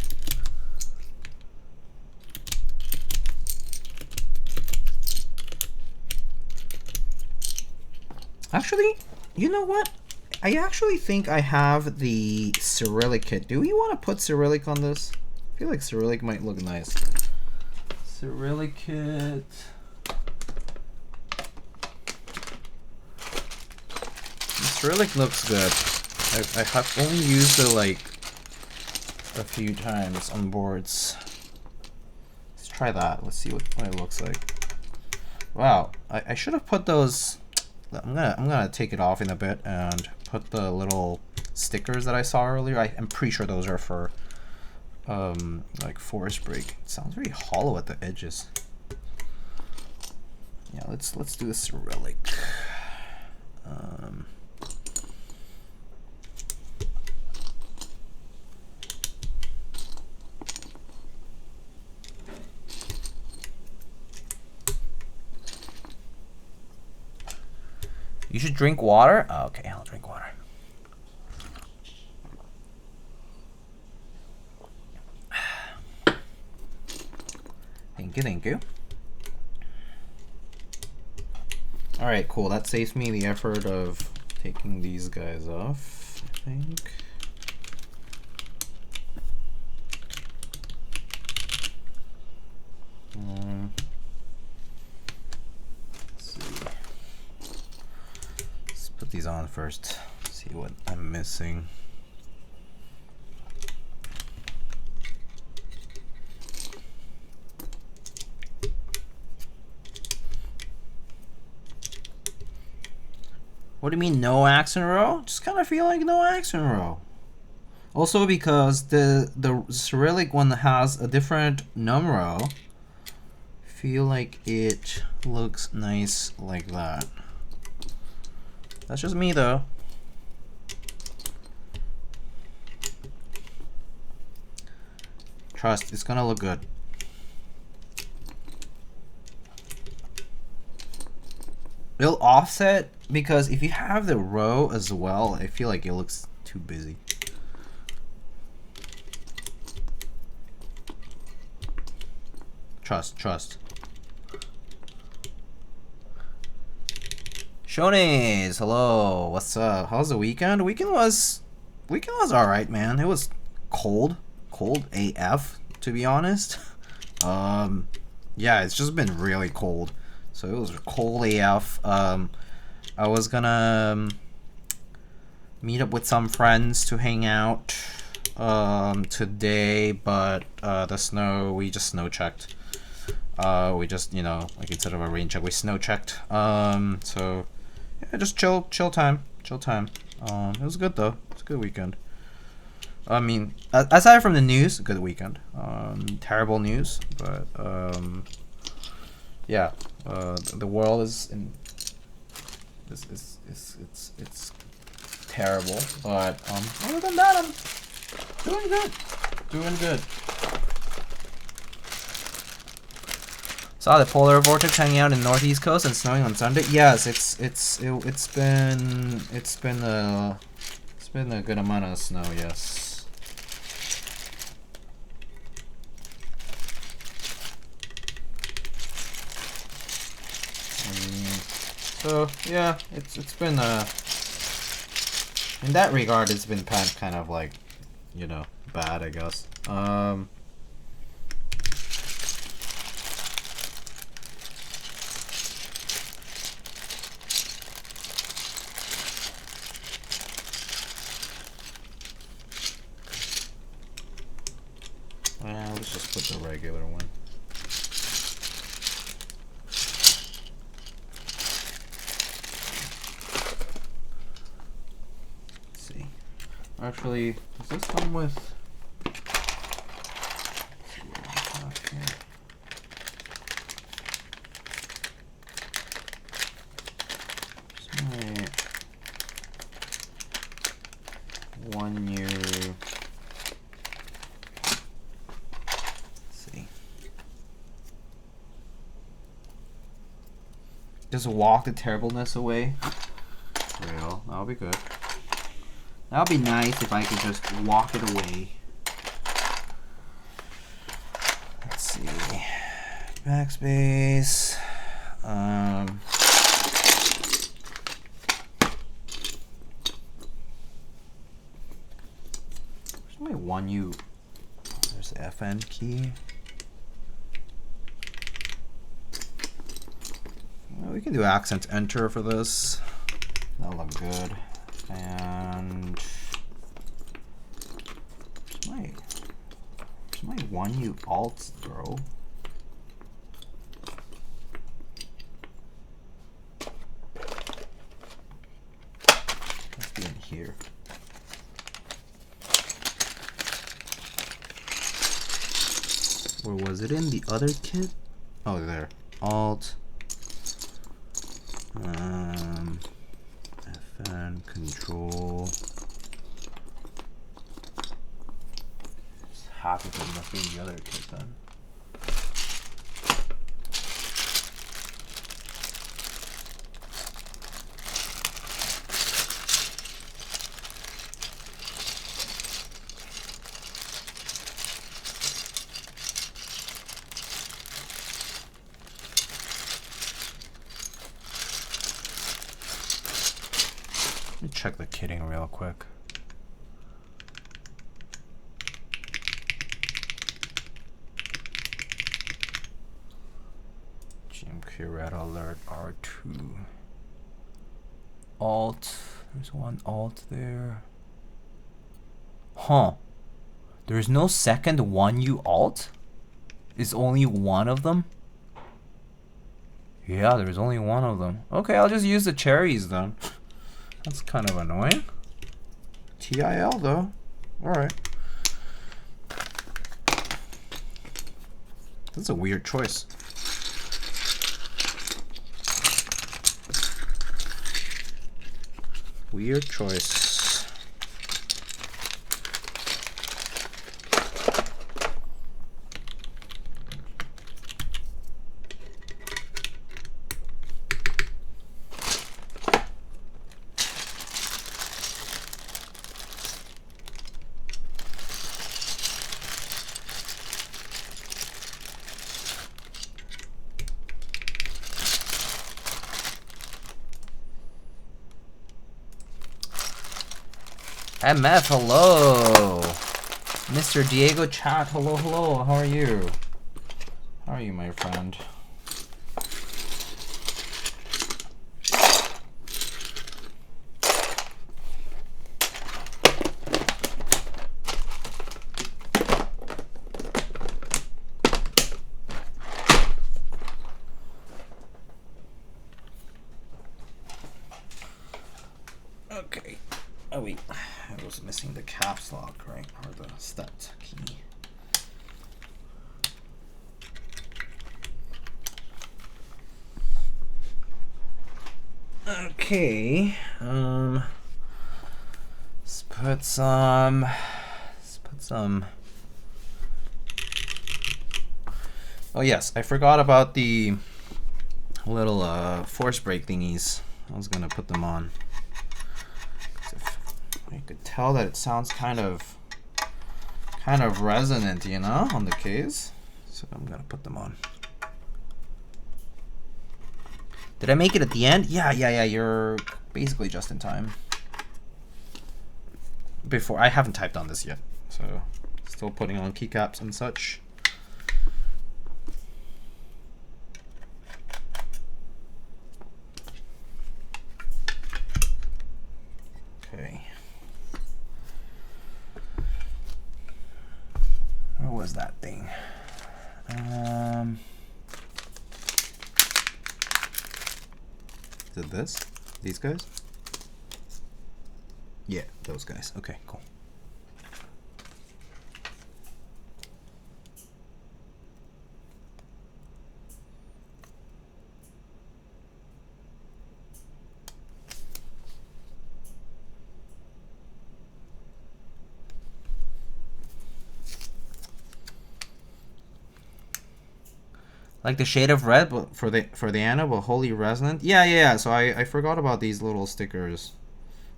Actually, you know what? I actually think I have the Cyrillic kit. Do we want to put Cyrillic on this? I feel like Cyrillic might look nice. Cyrillic kit. Cyrillic looks good. I have only used it like a few times on boards. Let's try that. Let's see what it looks like. Wow, I should have put those. I'm gonna take it off in a bit and put the little stickers that I saw earlier. I'm pretty sure those are for like forest break. It sounds very hollow at the edges. Yeah, let's do a Cyrillic. You should drink water? Oh, okay, I'll drink water. Thank you. Alright, cool. That saves me the effort of taking these guys off, I think. Put these on first, see what I'm missing. What do you mean no accent row? Just kind of feel like no accent row. Also because the Cyrillic one has a different numero. Feel like it looks nice like that. That's just me though. Trust, it's gonna look good. It'll offset because if you have the row as well, I feel like it looks too busy. Trust. Shones, hello, what's up? How's the weekend? Weekend was alright, man. It was cold AF, to be honest. Yeah, it's just been really cold. So it was cold AF. I was gonna meet up with some friends to hang out today, but the snow, we just snow checked. We just, you know, like instead of a rain check, we snow checked. So yeah, just chill time. It was good though. It's a good weekend. I mean, aside from the news, good weekend. Terrible news, but yeah, the world is in. It's terrible, but other than that, I'm doing good. Saw the polar vortex hanging out in the northeast coast and snowing on Sunday. Yes, it's been a good amount of snow. Yes. So yeah, it's been in that regard, it's been kind of like, you know, bad, I guess. let's just put the regular one. Let's see. Actually, does this come with? One year. Let's see. Just walk the terribleness away. Real. That'll be good. That'll be nice if I could just walk it away. Let's see. Backspace. My 1U. There's the FN key. Well, we can do accent enter for this. That'll look good. And where's my 1U alts, bro? Let's be in here. Or was it in the other kit? Oh, there. Alt. FN control. Half of them must be in the other kit then. Let me check the kitting real quick. GMK Red Alert R2. Alt. There's one alt there. Huh. There's no second 1U alt? Is only one of them? Yeah, there's only one of them. Okay, I'll just use the cherries then. That's kind of annoying. TIL though. Alright. That's a weird choice. Weird choice. MF, hello. Mr. Diego Chat, hello, hello. How are you? How are you, my friend? Okay. Oh wait, I was missing the caps lock, right? Or the stat key. Okay. Let's put some. Oh yes, I forgot about the little force brake thingies. I was gonna put them on. I could tell that it sounds kind of resonant, you know, on the case. So I'm gonna put them on. Did I make it at the end? Yeah, you're basically just in time. Before, I haven't typed on this yet, so still putting on keycaps and such. Okay. was that thing? Is it this? These guys? Yeah, those guys. Okay, cool. Like the shade of red, but for the anode, but wholly resonant. Yeah. So I forgot about these little stickers,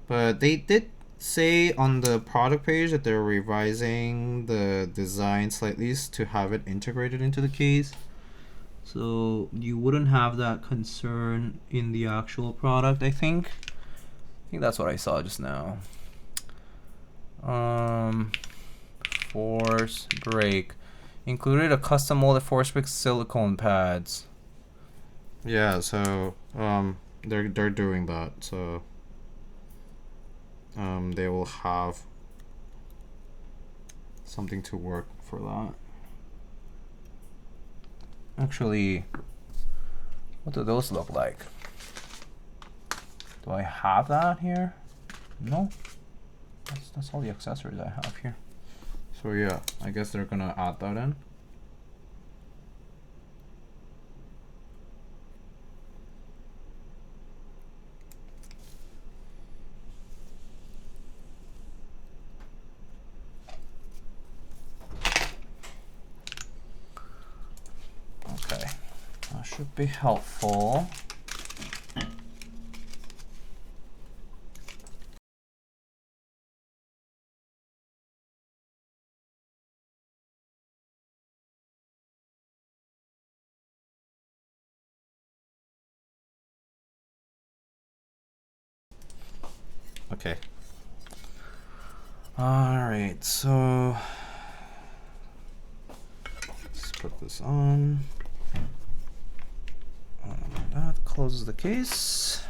but they did say on the product page that they're revising the design slightly to have it integrated into the case. So you wouldn't have that concern in the actual product, I think. I think that's what I saw just now. Force brake. Included a custom molded force brake silicone pads. Yeah, so they're doing that. So they will have something to work for that. Actually, what do those look like? Do I have that here? No. That's all the accessories I have here. So yeah, I guess they're gonna add that in. Okay, that should be helpful. Okay. Alright, so let's put this on. That closes the case.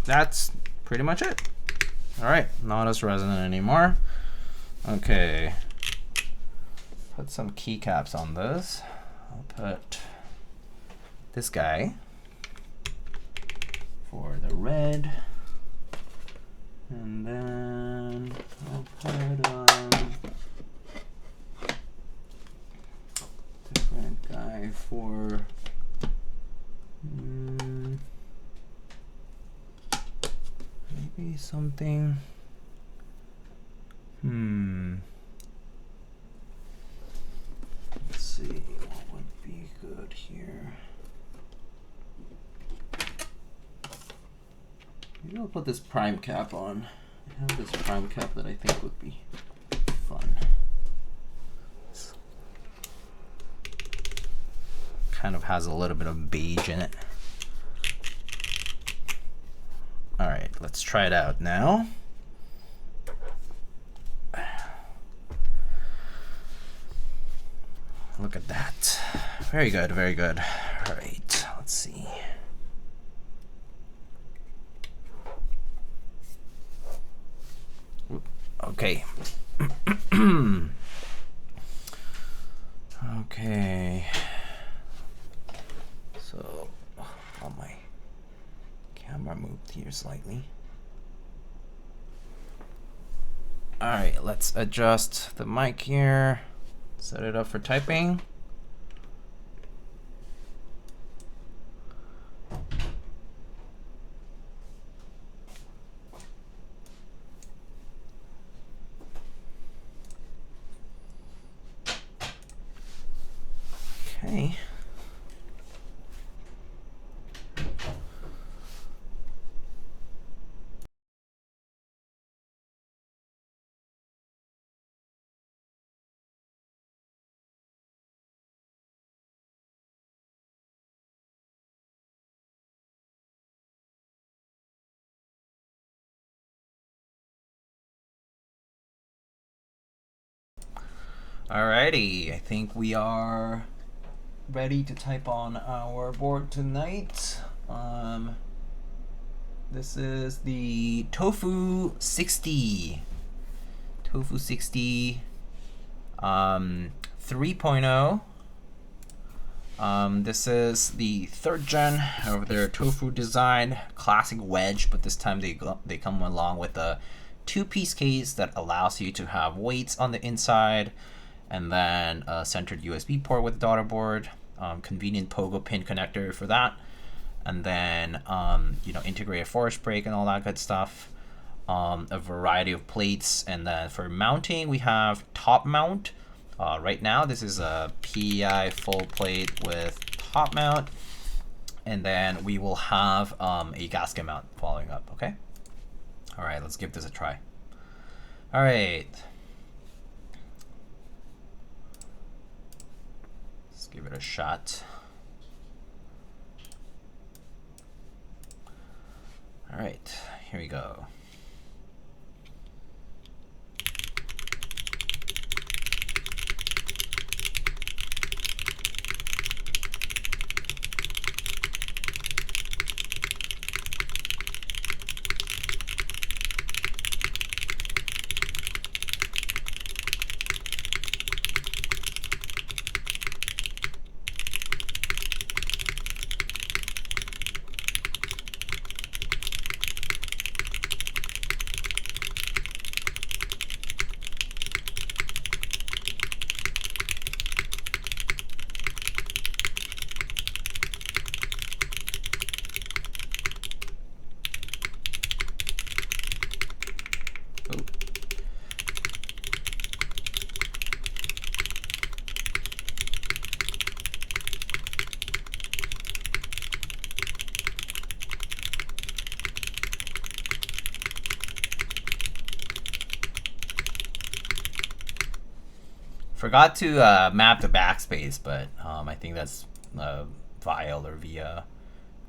That's pretty much it. All right, not as resonant anymore. Okay, put some keycaps on this. I'll put this guy for the red, and then I'll put different guy for maybe something. Let's see what would be good here. Maybe I'll put this prime cap on. I have this prime cap that I think would be fun. Kind of has a little bit of beige in it. All right, let's try it out now. Look at that. Very good, very good. All right, let's see. Okay. Okay. So, oh, my camera moved here slightly. All right, let's adjust the mic here. Set it up for typing. Okay. Alrighty, I think we are ready to type on our board tonight. This is the Tofu60 3.0. This is the third gen of their Tofu design classic wedge, but this time they come along with a two-piece case that allows you to have weights on the inside, and then a centered USB port with daughter board, convenient pogo pin connector for that, and then you know, integrated force brake and all that good stuff. A variety of plates, and then for mounting we have top mount. Right now this is a PEI full plate with top mount, and then we will have a gasket mount following up. Okay. All right, let's give this a try. All right. Let's give it a shot. All right, here we go. Forgot to map the backspace, but I think that's Vial or Via,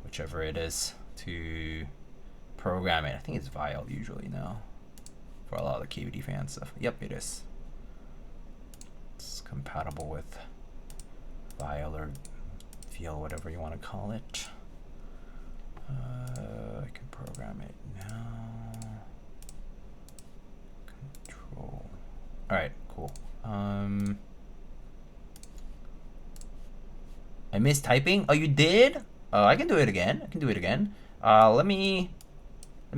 whichever it is, to program it. I think it's Vial usually now for a lot of the KBDfans stuff. Yep, it is. It's compatible with Vial or Via, whatever you want to call it. I can program it now. Control. All right, cool. I missed typing. Oh, you did? I can do it again. Let me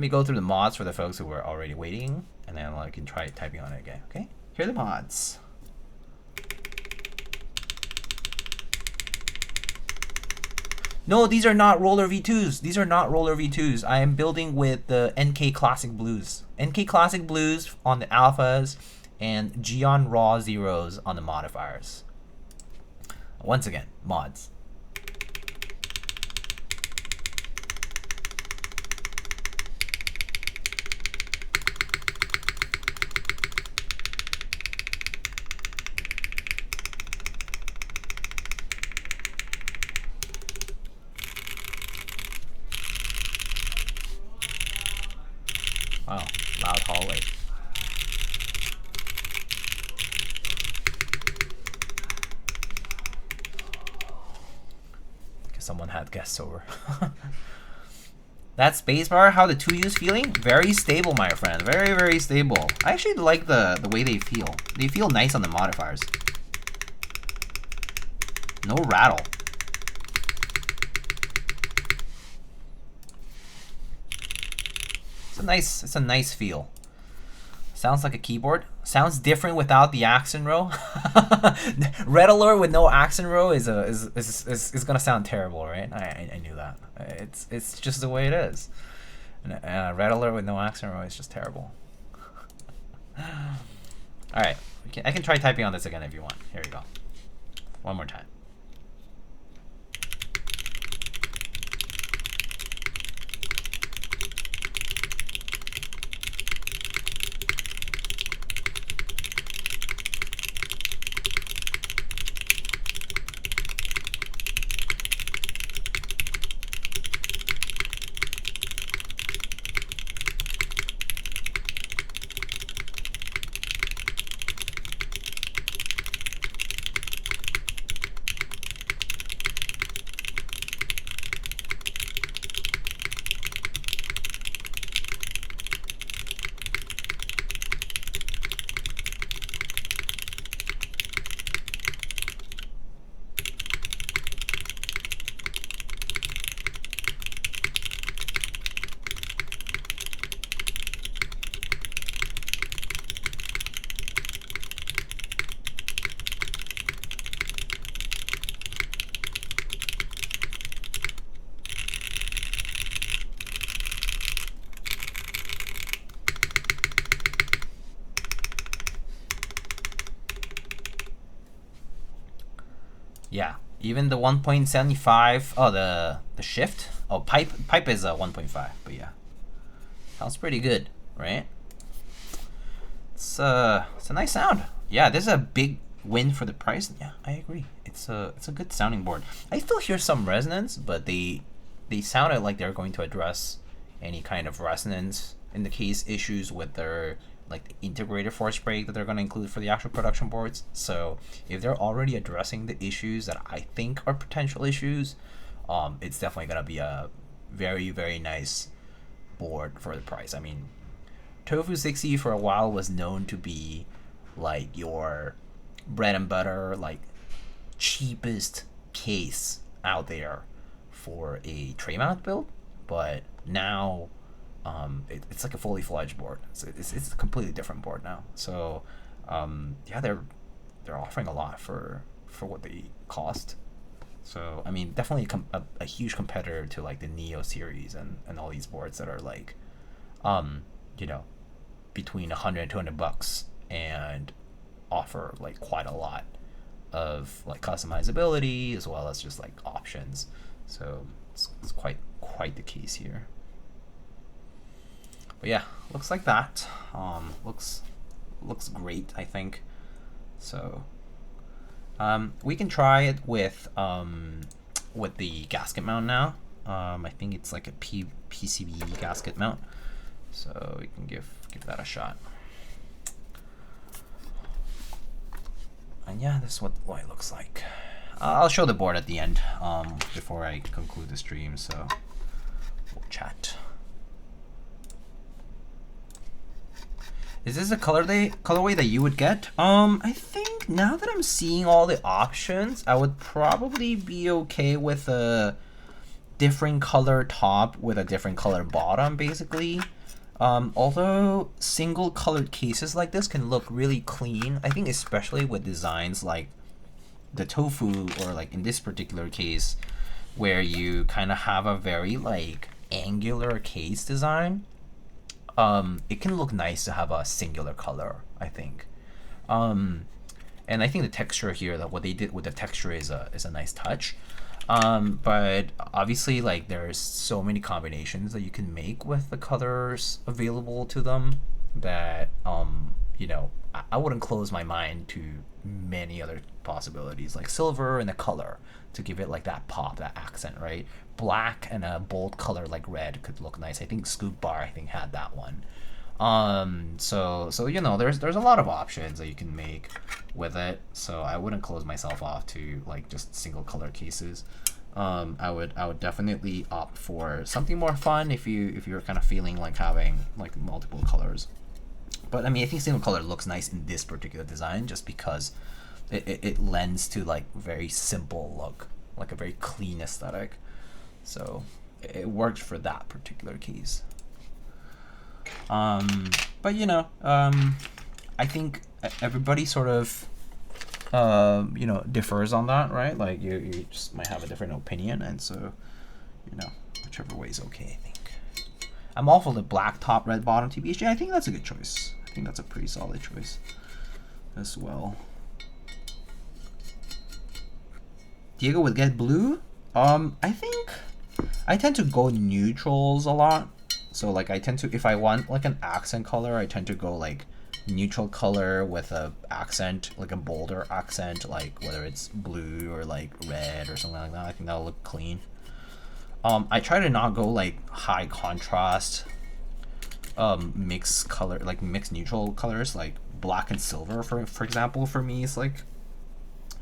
go through the mods for the folks who were already waiting, and then I can try typing on it again. Okay, here are the mods. No, these are not roller V2s. I am building with the NK Classic Blues. NK Classic Blues on the alphas, and GEON Raw Zeros on the modifiers. Once again, mods. Wow, loud hallway. Someone had guests over. That spacebar, how the 2U's feeling? Very stable, my friend. Very, very stable. I actually like the way they feel. They feel nice on the modifiers. No rattle. It's a nice feel. Sounds like a keyboard. Sounds different without the accent row. Red Alert with no accent row is gonna sound terrible, right? I knew that. It's just the way it is. And Red Alert with no accent row is just terrible. All right, I can try typing on this again if you want. Here we go. One more time. Even the 1.75, oh, the shift, oh, pipe is 1.5, but yeah, sounds pretty good, right? It's a nice sound. Yeah, this is a big win for the price. Yeah, I agree. It's a good sounding board. I still hear some resonance, but they sounded like they're going to address any kind of resonance in the case issues with their like the integrated force brake that they're going to include for the actual production boards. So if they're already addressing the issues that I think are potential issues, it's definitely going to be a very, very nice board for the price. I mean, Tofu60 for a while was known to be like your bread and butter, like cheapest case out there for a tray mount build, but now it's like a fully fledged board. It's a completely different board now. So yeah, they're offering a lot for what they cost. So I mean, definitely a huge competitor to like the Neo series and all these boards that are like you know, between 100 and 200 bucks and offer like quite a lot of like customizability as well as just like options. So it's quite the case here. But yeah, looks like that. Looks great, I think. So we can try it with the gasket mount now. I think it's like a PCB gasket mount, so we can give that a shot. And yeah, this is what it looks like. I'll show the board at the end before I conclude the stream, so we'll chat. Is this a colorway that you would get? I think now that I'm seeing all the options, I would probably be okay with a different color top with a different color bottom, basically. Although single colored cases like this can look really clean, I think especially with designs like the Tofu, or like in this particular case, where you kind of have a very like angular case design, it can look nice to have a singular color, I think. And I think the texture here, that what they did with the texture is a nice touch. But obviously, like, there's so many combinations that you can make with the colors available to them that you know, I wouldn't close my mind to many other possibilities, like silver and a color to give it like that pop, that accent, right? Black and a bold color like red could look nice. I think Scoop Bar, I think, had that one. So you know, there's a lot of options that you can make with it. So I wouldn't close myself off to like just single color cases. I would definitely opt for something more fun if you're kind of feeling like having like multiple colors. But I mean, I think single color looks nice in this particular design just because it lends to like very simple look, like a very clean aesthetic. So it works for that particular case. But you know, I think everybody sort of you know, differs on that, right? Like you just might have a different opinion, and so you know, whichever way is okay, I think. I'm all for the black top, red bottom TBHJ. I think that's a good choice. I think that's a pretty solid choice as well. Diego would get blue. I think I tend to go neutrals a lot. So like I tend to, if I want like an accent color, I tend to go like neutral color with a accent, like a bolder accent, like whether it's blue or like red or something like that. I think that'll look clean. I try to not go like high contrast mixed color, like mixed neutral colors, like black and silver for example. For me, it's like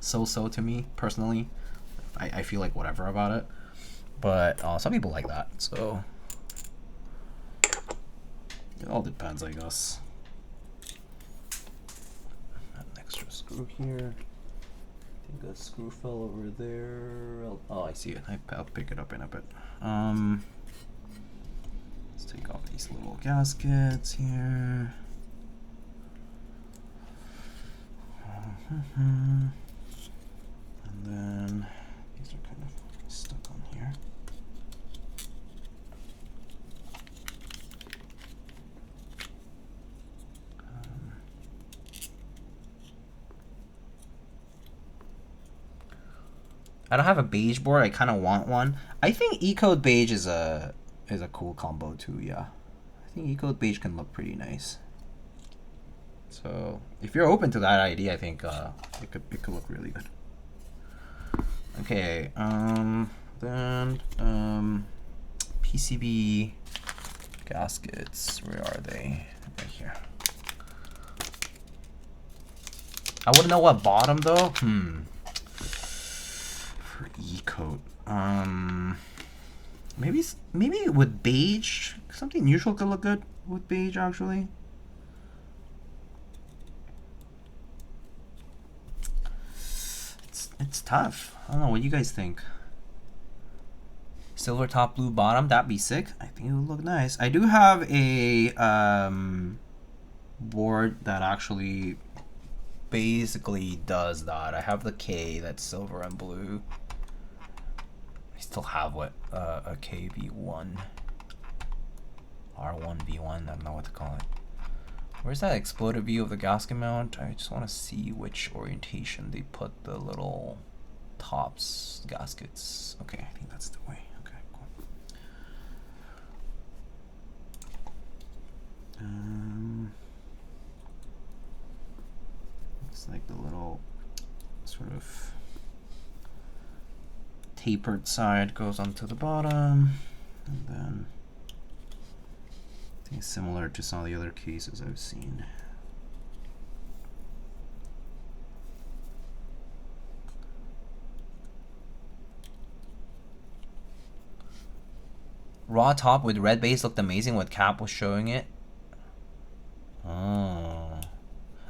so to me personally. I feel like whatever about it, but some people like that, so it all depends, I guess. An extra screw here. I think a screw fell over there. Oh, I see it. I'll pick it up in a bit. Let's take off these little gaskets here. And then these are kind of stuck on here. I don't have a beige board. I kind of want one. I think E-Code beige is a cool combo too. Yeah, I think E-Code beige can look pretty nice. So if you're open to that idea, I think it could look really good. Okay, then PCB gaskets. Where are they? Right here. I wouldn't know what bottom though. For E-Coat, maybe with beige, something neutral could look good with beige actually. It's tough. I don't know what you guys think. Silver top, blue bottom, that'd be sick. I think it would look nice. I do have a board that actually basically does that. I have the K that's silver and blue. I still have what a KB1 R1B1, I don't know what to call it. Where's that exploded view of the gasket mount? I just want to see which orientation they put the little tops gaskets. Okay, I think that's the way. Okay, cool. It's like the little sort of tapered side goes onto the bottom, and then I think it's similar to some of the other cases I've seen. Raw top with red base looked amazing. What Cap was showing it.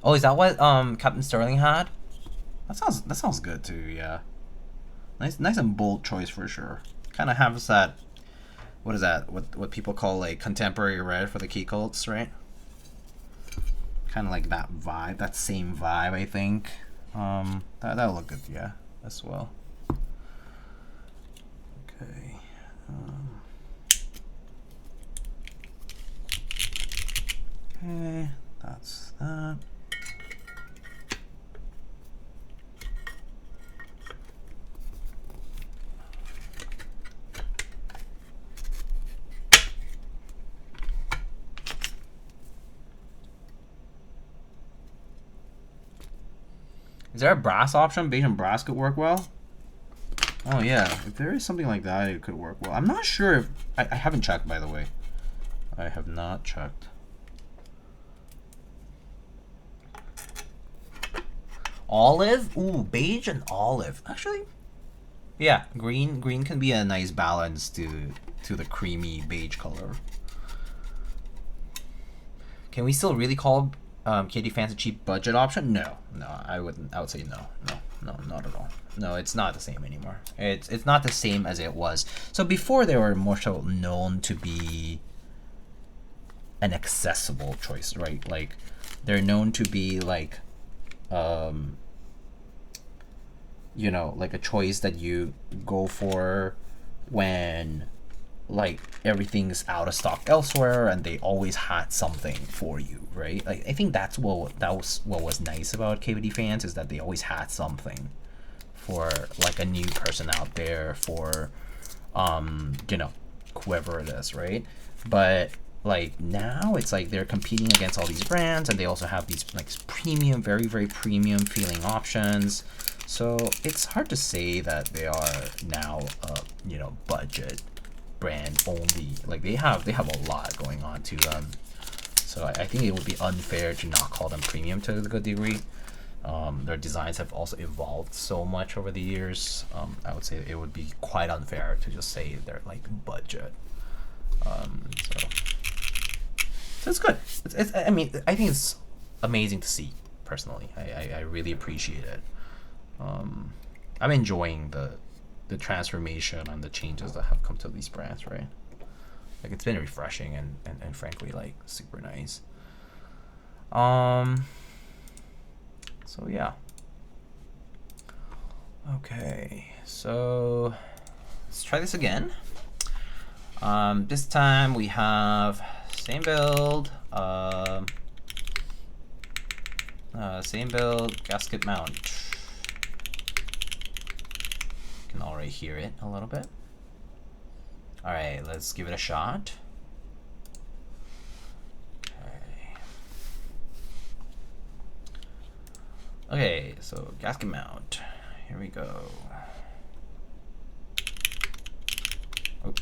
Oh, is that what Captain Sterling had? That sounds good too. Yeah, nice and bold choice for sure. Kind of has that. What is that? What people call like contemporary red for the key cults, right? Kind of like that vibe. That same vibe, I think. That'll look good. Yeah, as well. Okay. Okay, that's that. Is there a brass option? Beige and brass could work well. Oh yeah, if there is something like that, it could work well. I'm not sure if I haven't checked, by the way. I have not checked. Olive? Ooh, beige and olive. Actually, yeah, green can be a nice balance to the creamy beige color. Can we still really call KBDfans a cheap budget option? No, I wouldn't. I would say no, not at all. No, it's not the same anymore. It's not the same as it was. So before they were more so known to be an accessible choice, right? Like they're known to be like you know, like a choice that you go for when like everything's out of stock elsewhere, and they always had something for you, right? Like I think that was what was nice about KBDfans, is that they always had something for like a new person out there, for you know, whoever it is, right? But like now it's like they're competing against all these brands, and they also have these like premium, very premium feeling options. So it's hard to say that they are now you know, budget brand only. Like they have a lot going on to them. So I think it would be unfair to not call them premium to a good degree. Their designs have also evolved so much over the years. I would say it would be quite unfair to just say they're like budget. So it's good. I mean, I think it's amazing to see, personally. I really appreciate it. I'm enjoying the transformation and the changes that have come to these brands, right? Like it's been refreshing and frankly like super nice. So yeah. Okay, so let's try this again. This time we have same build, gasket mount. You can already hear it a little bit. All right, let's give it a shot. Okay, so gasket mount. Here we go. Oh.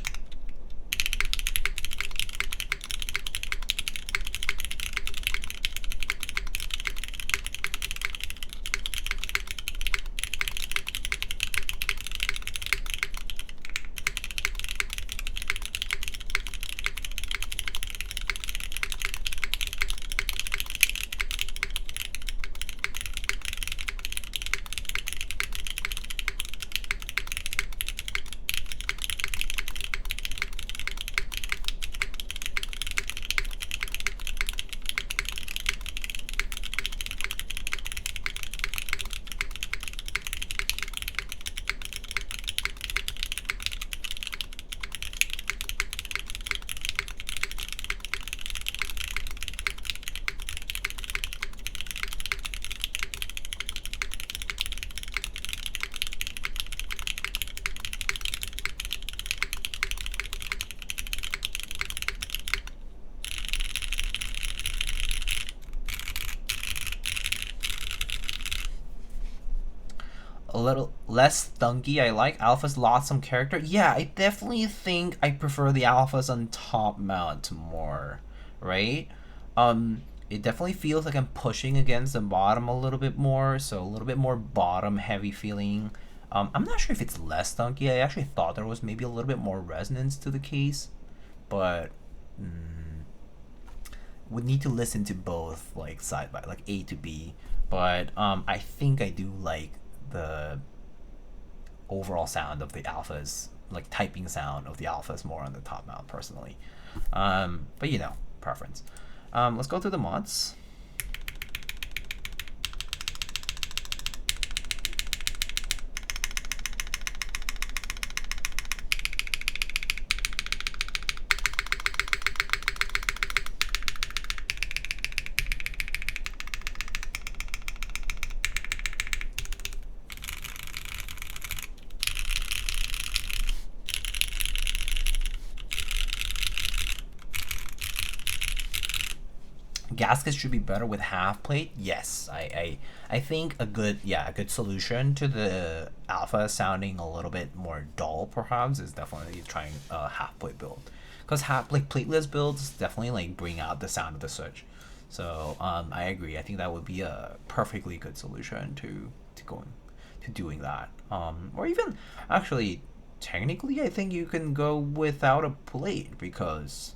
A little less thunky. I like alphas, lost some character. Yeah, I definitely think I prefer the alphas on top mount more, right? It definitely feels like I'm pushing against the bottom a little bit more, so a little bit more bottom heavy feeling. I'm not sure if it's less thunky. I actually thought there was maybe a little bit more resonance to the case, but would need to listen to both, like side by like A to B. But I think I do like the overall sound of the alphas, like typing sound of the alphas more on the top mount personally. But you know, preference. Let's go through the mods. Gaskets should be better with half plate. Yes, I think a good solution to the alpha sounding a little bit more dull perhaps is definitely trying a half plate build, because half like plateless builds definitely like bring out the sound of the switch. So I agree. I think that would be a perfectly good solution to doing that. Or even actually technically I think you can go without a plate because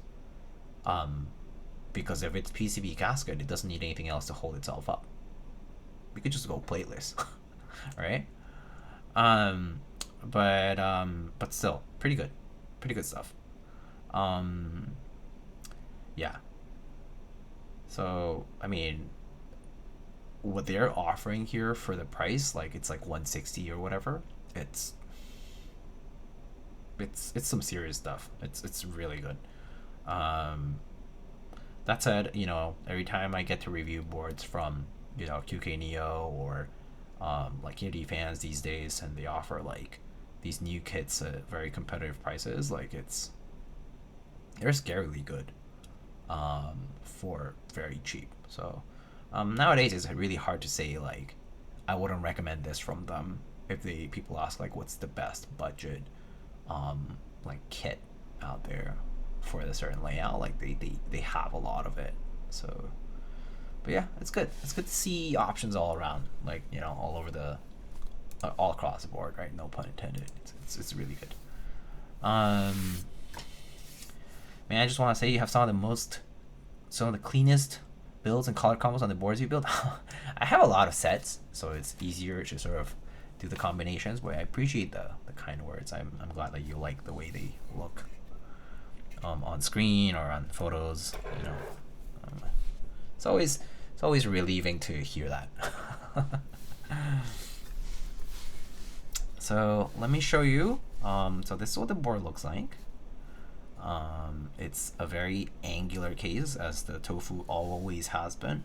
if it's PCB gasket, it doesn't need anything else to hold itself up. We could just go plateless, right? But still, pretty good stuff. Yeah. So I mean, what they're offering here for the price, like it's like 160 or whatever. It's some serious stuff. It's really good. That said, you know, every time I get to review boards from, you know, QK Neo or like KBDfans these days, and they offer like these new kits at very competitive prices, like they're scarily good for very cheap. So nowadays it's really hard to say like I wouldn't recommend this from them if people ask like what's the best budget like kit out there for a certain layout. Like they have a lot of it. So but yeah, it's good to see options all around, like, you know, all across the board, right? No pun intended. It's really good. Man, I just want to say you have some of the cleanest builds and color combos on the boards you build. I have a lot of sets, so it's easier to sort of do the combinations, but I appreciate the kind words. I'm glad that you like the way they look on screen or on photos, you know. It's always relieving to hear that. So let me show you. So this is what the board looks like. It's a very angular case, as the Tofu always has been.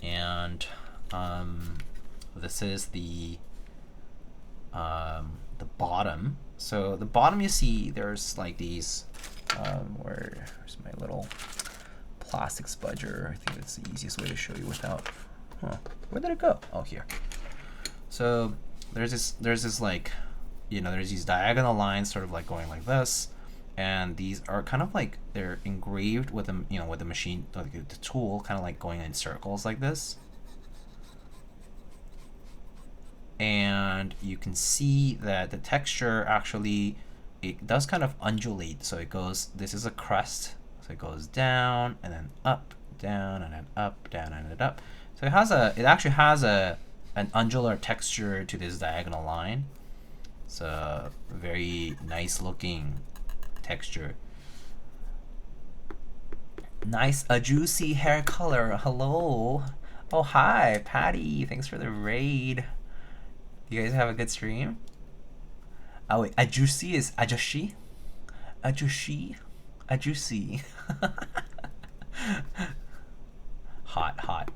And this is the the bottom. So the bottom, you see there's like these, where's my little plastic spudger? I think that's the easiest way to show you without, where did it go? Oh, here. So there's this like, you know, there's these diagonal lines sort of like going like this, and these are kind of like, they're engraved with them, you know, with the machine, like the tool, kind of like going in circles like this. And you can see that the texture actually, it does kind of undulate. So it goes, this is a crest, so it goes down and then up, down and then up, down and then up. So it actually has an undular texture to this diagonal line. It's a very nice looking texture. Nice, a juicy hair color. Hello. Oh, hi, Patty. Thanks for the raid. You guys have a good stream? Oh wait, ajusi is ajushi? Ajushi? Ajusi. Hot.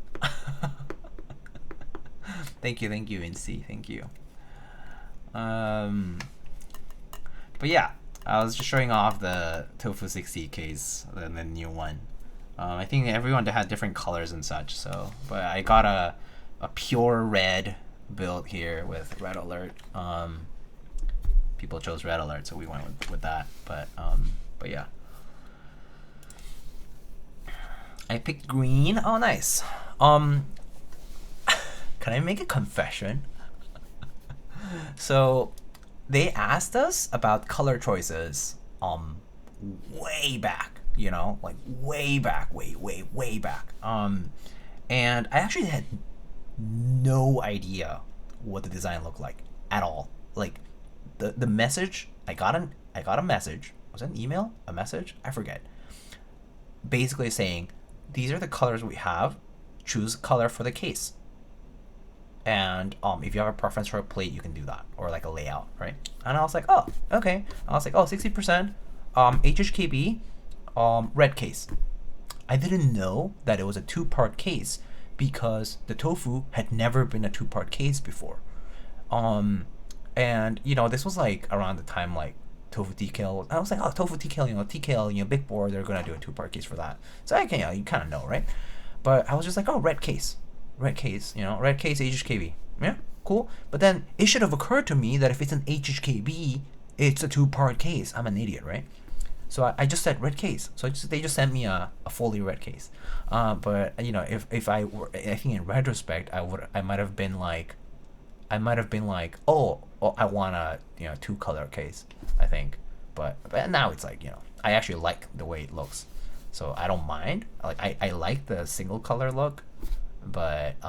Thank you, NC, thank you. But yeah, I was just showing off the Tofu60 case, the new one. I think everyone had different colors and such, so, but I got a pure red build here with Red Alert. People chose Red Alert, so we went with that. But yeah, I picked green. Oh, nice. Can I make a confession? So they asked us about color choices way back, you know, like way back, way back. And I actually had no idea what the design looked like at all. Like the message, I got a message. Was it an email? A message? I forget. Basically saying, these are the colors we have. Choose color for the case. And if you have a preference for a plate, you can do that, or like a layout, right? And I was like, oh, okay. I was like, oh, 60% HHKB, red case. I didn't know that it was a 2-part case, because the Tofu had never been a 2-part case before. And you know, this was like around the time like Tofu TKL. I was like, oh, Tofu TKL, you know, TKL, you know, big board, they're gonna do a 2-part case for that. So I can, you know, you kind of know, right? But I was just like, oh, red case, you know, red case HHKB. Yeah, cool. But then it should have occurred to me that if it's an HHKB, it's a 2-part case. I'm an idiot, right? So I just said red case. So they just sent me a fully red case. But you know, if I were, I think in retrospect, I might have been like, oh, I want a, you know, 2-color case, I think. But now it's like, you know, I actually like the way it looks, so I don't mind. Like I like the single color look, but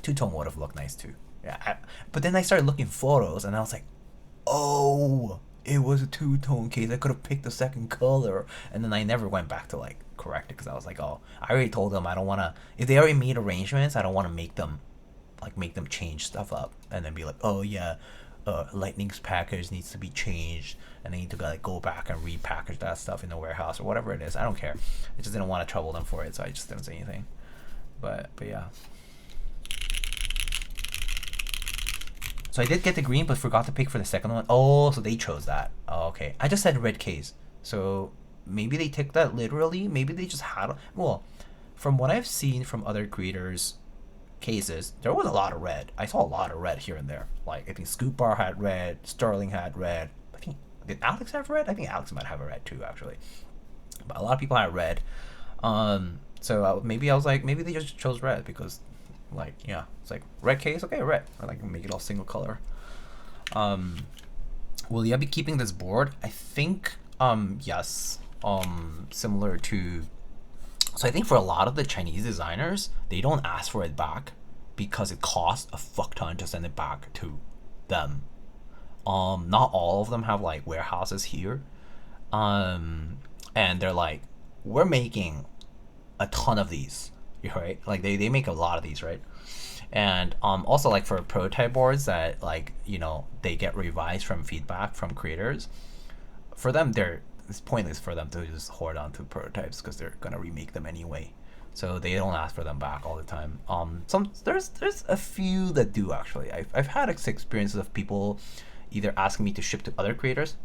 2-tone would have looked nice too. Yeah. But then I started looking photos, and I was like, oh, it was a 2-tone case. I could have picked the second color, and then I never went back to like correct it, because I was like, oh, I already told them I don't want to. If they already made arrangements, I don't want to make them change stuff up and then be like, oh yeah, Lightning's package needs to be changed, and they need to like go back and repackage that stuff in the warehouse or whatever it is. I don't care. I just didn't want to trouble them for it, so I just didn't say anything. But yeah. So I did get the green, but forgot to pick for the second one. Oh, so they chose that. Oh, okay. I just said red case. So maybe they took that literally. Maybe they just had... Well, from what I've seen from other creators' cases, there was a lot of red. I saw a lot of red here and there. Like, I think Scoop Bar had red. Sterling had red. I think... Did Alex have red? I think Alex might have a red too, actually. But a lot of people had red. So maybe I was like, maybe they just chose red because... Like, yeah, it's like red case, okay, red. Or like make it all single color. Will you be keeping this board? I think yes. Similar to, so I think for a lot of the Chinese designers, they don't ask for it back because it costs a fuck ton to send it back to them. Not all of them have like warehouses here. And they're like, we're making a ton of these. Right, like they make a lot of these, right? And also like for prototype boards that, like, you know, they get revised from feedback from creators, for them it's pointless for them to just hoard onto prototypes because they're gonna remake them anyway. so they don't ask for them back all the time. There's a few that do actually. I've had experiences of people either asking me to ship to other creators.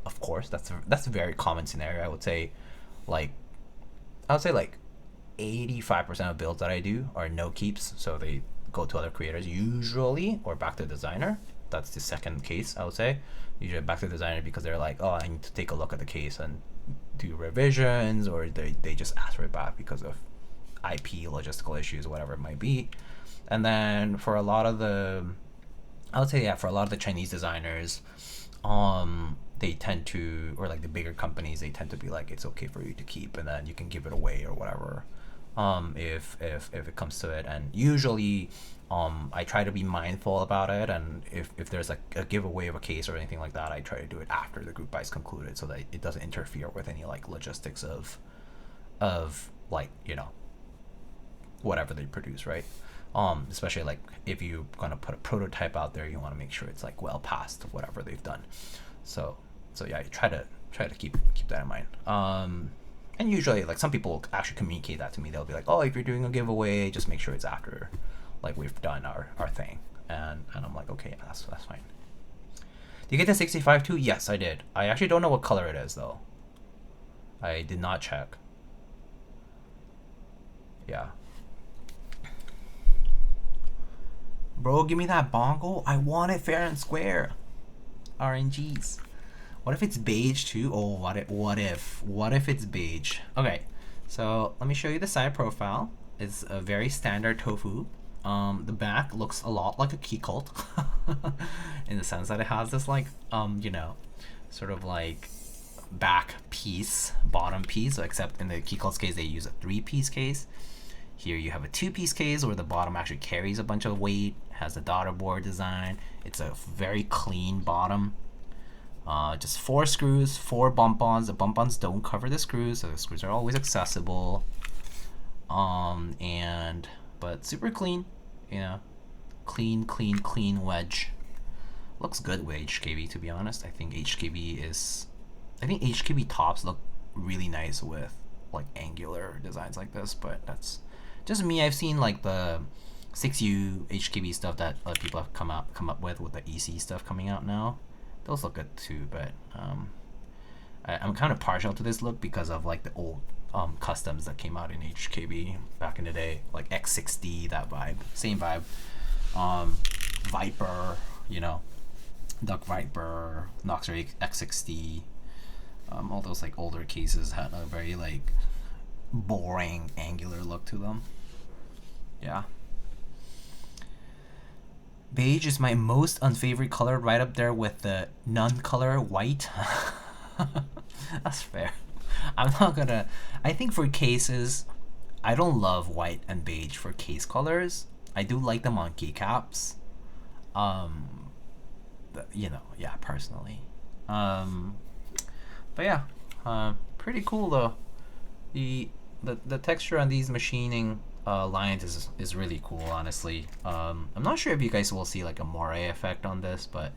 Of course, that's a very common scenario. I would say like 85% of builds that I do are no keeps, so they go to other creators usually, or back to the designer. That's the second case, I would say. Usually back to the designer because they're like, oh, I need to take a look at the case and do revisions, or they just ask for it back because of IP logistical issues, whatever it might be. And then for a lot of the, I would say, yeah, for a lot of the Chinese designers, they tend to, or like the bigger companies, they tend to be like, it's okay for you to keep, and then you can give it away or whatever, if it comes to it. And usually, I try to be mindful about it, and if there's like a giveaway of a case or anything like that, I try to do it after the group buy is concluded, so that it doesn't interfere with any like logistics of like, you know, whatever they produce, right? Especially like if you're gonna put a prototype out there, you want to make sure it's like well past whatever they've done. So yeah, you try to keep that in mind. And usually, like, some people actually communicate that to me. They'll be like, oh, if you're doing a giveaway, just make sure it's after like we've done our thing. And I'm like, okay, yeah, that's fine. Did you get the 65 too? Yes, I did. I actually don't know what color it is though. I did not check. Yeah. Bro, give me that bongo. I want it fair and square. RNGs. What if it's beige too? Oh, what if it's beige? Okay, so let me show you the side profile. It's a very standard Tofu. The back looks a lot like a key cult in the sense that it has this like you know, sort of like back piece, bottom piece, except in the key cult's case they use a 3-piece case. Here you have a 2-piece case where the bottom actually carries a bunch of weight, has the daughter board design. It's a very clean bottom. Just 4 screws, 4 bump-ons. The bump-ons don't cover the screws, so the screws are always accessible. But super clean, you know, clean wedge. Looks good with HKB, to be honest. I think HKB tops look really nice with like angular designs like this, but that's just me. I've seen like the 6U HKB stuff that other people have come up with the EC stuff coming out now. Those look good too, but I'm kind of partial to this look because of like the old customs that came out in HKB back in the day, like X60, that vibe, same vibe. Viper, you know, Duck Viper, Noxer X60, all those like older cases had a very like boring angular look to them. Yeah. Beige is my most unfavorite color, right up there with the non-color white. That's fair. I'm not gonna. I think for cases, I don't love white and beige for case colors. I do like them on keycaps. You know, yeah, personally. But yeah, pretty cool though. The texture on these machining lines is really cool, honestly. I'm not sure if you guys will see like a moire effect on this, but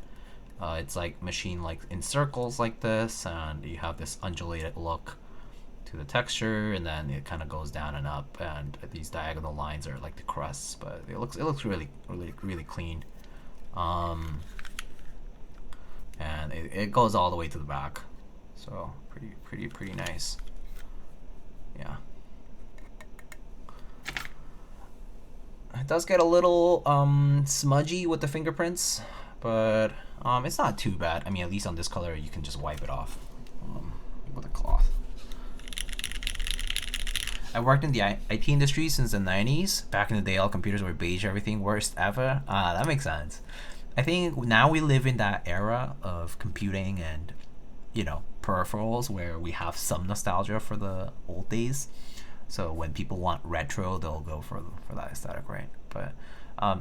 it's like machined like in circles like this, and you have this undulated look to the texture, and then it kind of goes down and up, and these diagonal lines are like the crusts, but it looks really clean. And it goes all the way to the back, so pretty nice. Yeah. It does get a little smudgy with the fingerprints, but it's not too bad. I mean, at least on this color, you can just wipe it off with a cloth. I worked in the IT industry since the 90s. Back in the day, all computers were beige, everything worst ever. That makes sense. I think now we live in that era of computing and, you know, peripherals where we have some nostalgia for the old days. So when people want retro, they'll go for that aesthetic, right? But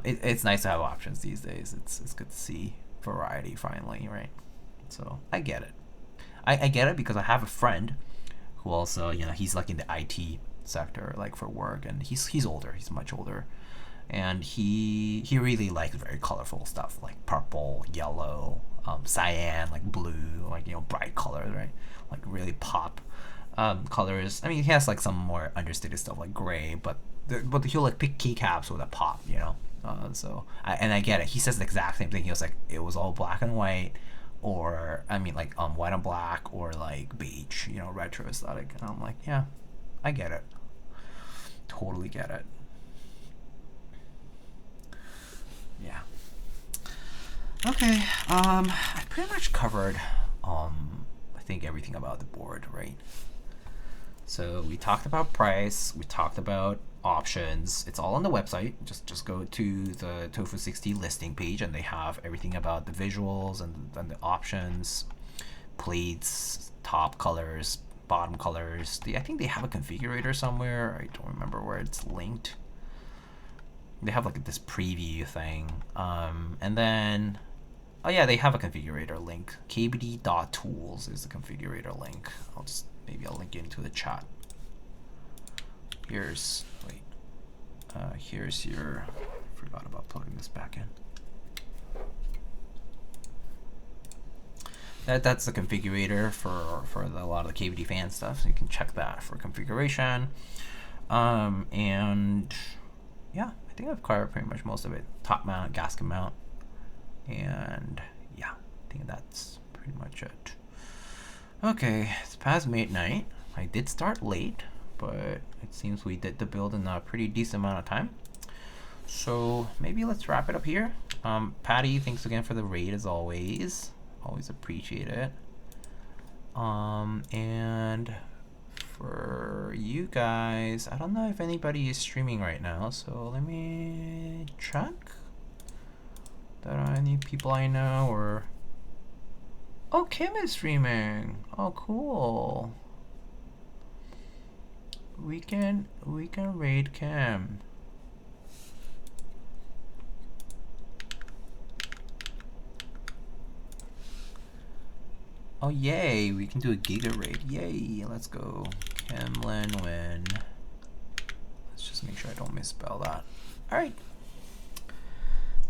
it's nice to have options these days. It's good to see variety finally, right? So I get it. I get it because I have a friend who also, you know, he's like in the IT sector, like for work, and he's older. He's much older, and he really likes very colorful stuff like purple, yellow, cyan, like blue, like, you know, bright colors, right? Like really pop. colors. I mean, he has like some more understated stuff like gray, but he'll like pick keycaps with a pop, you know. And I get it. He says the exact same thing. He was like, it was all black and white, or I mean like white and black, or like beige, you know, retro aesthetic. And I'm like, yeah, I get it. Totally get it. Yeah. Okay. I pretty much covered I think everything about the board, right? So we talked about price, we talked about options. It's all on the website. Just go to the Tofu60 listing page, and they have everything about the visuals and the options, plates, top colors, bottom colors. I think they have a configurator somewhere. I don't remember where it's linked. They have like this preview thing, and then oh yeah, they have a configurator link. KBD.tools is the configurator link. Maybe I'll link it into the chat. Here's your, forgot about plugging this back in. That's the configurator for a lot of the KBDfans stuff, so you can check that for configuration. And yeah, I think I've covered pretty much most of it. Top mount, gasket mount, and yeah, I think that's pretty much it. Okay, it's past midnight. I did start late, but it seems we did the build in a pretty decent amount of time. So maybe let's wrap it up here. Patty, thanks again for the raid as always. Always appreciate it. And for you guys, I don't know if anybody is streaming right now, so let me check. There are any people I know, or oh, Kim is streaming. Oh, cool. We can raid Kim. Oh yay, we can do a giga raid. Yay, let's go. Kim Lin Win. Let's just make sure I don't misspell that. Alright.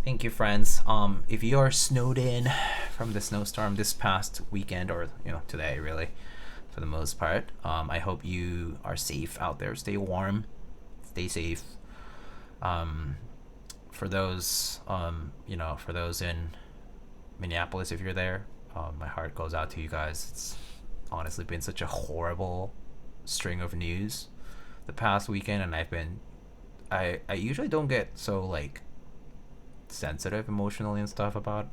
Thank you, friends. If you are snowed in from the snowstorm this past weekend, or you know, today really, for the most part, I hope you are safe out there. Stay warm, stay safe. For those you know, for those in Minneapolis, if you're there, my heart goes out to you guys. It's honestly been such a horrible string of news the past weekend, and I usually don't get so like sensitive emotionally and stuff about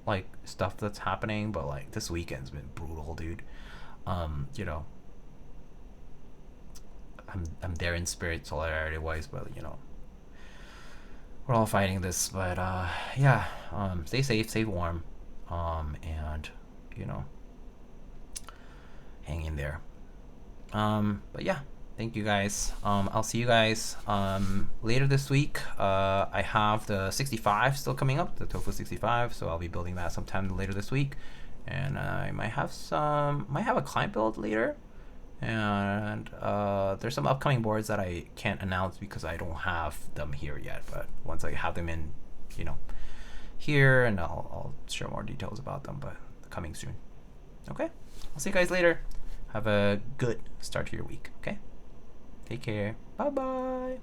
like stuff that's happening, but like this weekend's been brutal, dude. You know, I'm there in spirit, solidarity wise, but you know, we're all fighting this. But yeah, stay safe, stay warm, and you know, hang in there. But yeah, thank you guys. I'll see you guys later this week. I have the 65 still coming up, the Tofu65, so I'll be building that sometime later this week. And I might have a client build later. And there's some upcoming boards that I can't announce because I don't have them here yet. But once I have them in, you know, here, and I'll share more details about them, but coming soon. Okay, I'll see you guys later. Have a good start to your week. Okay, take care. Bye bye.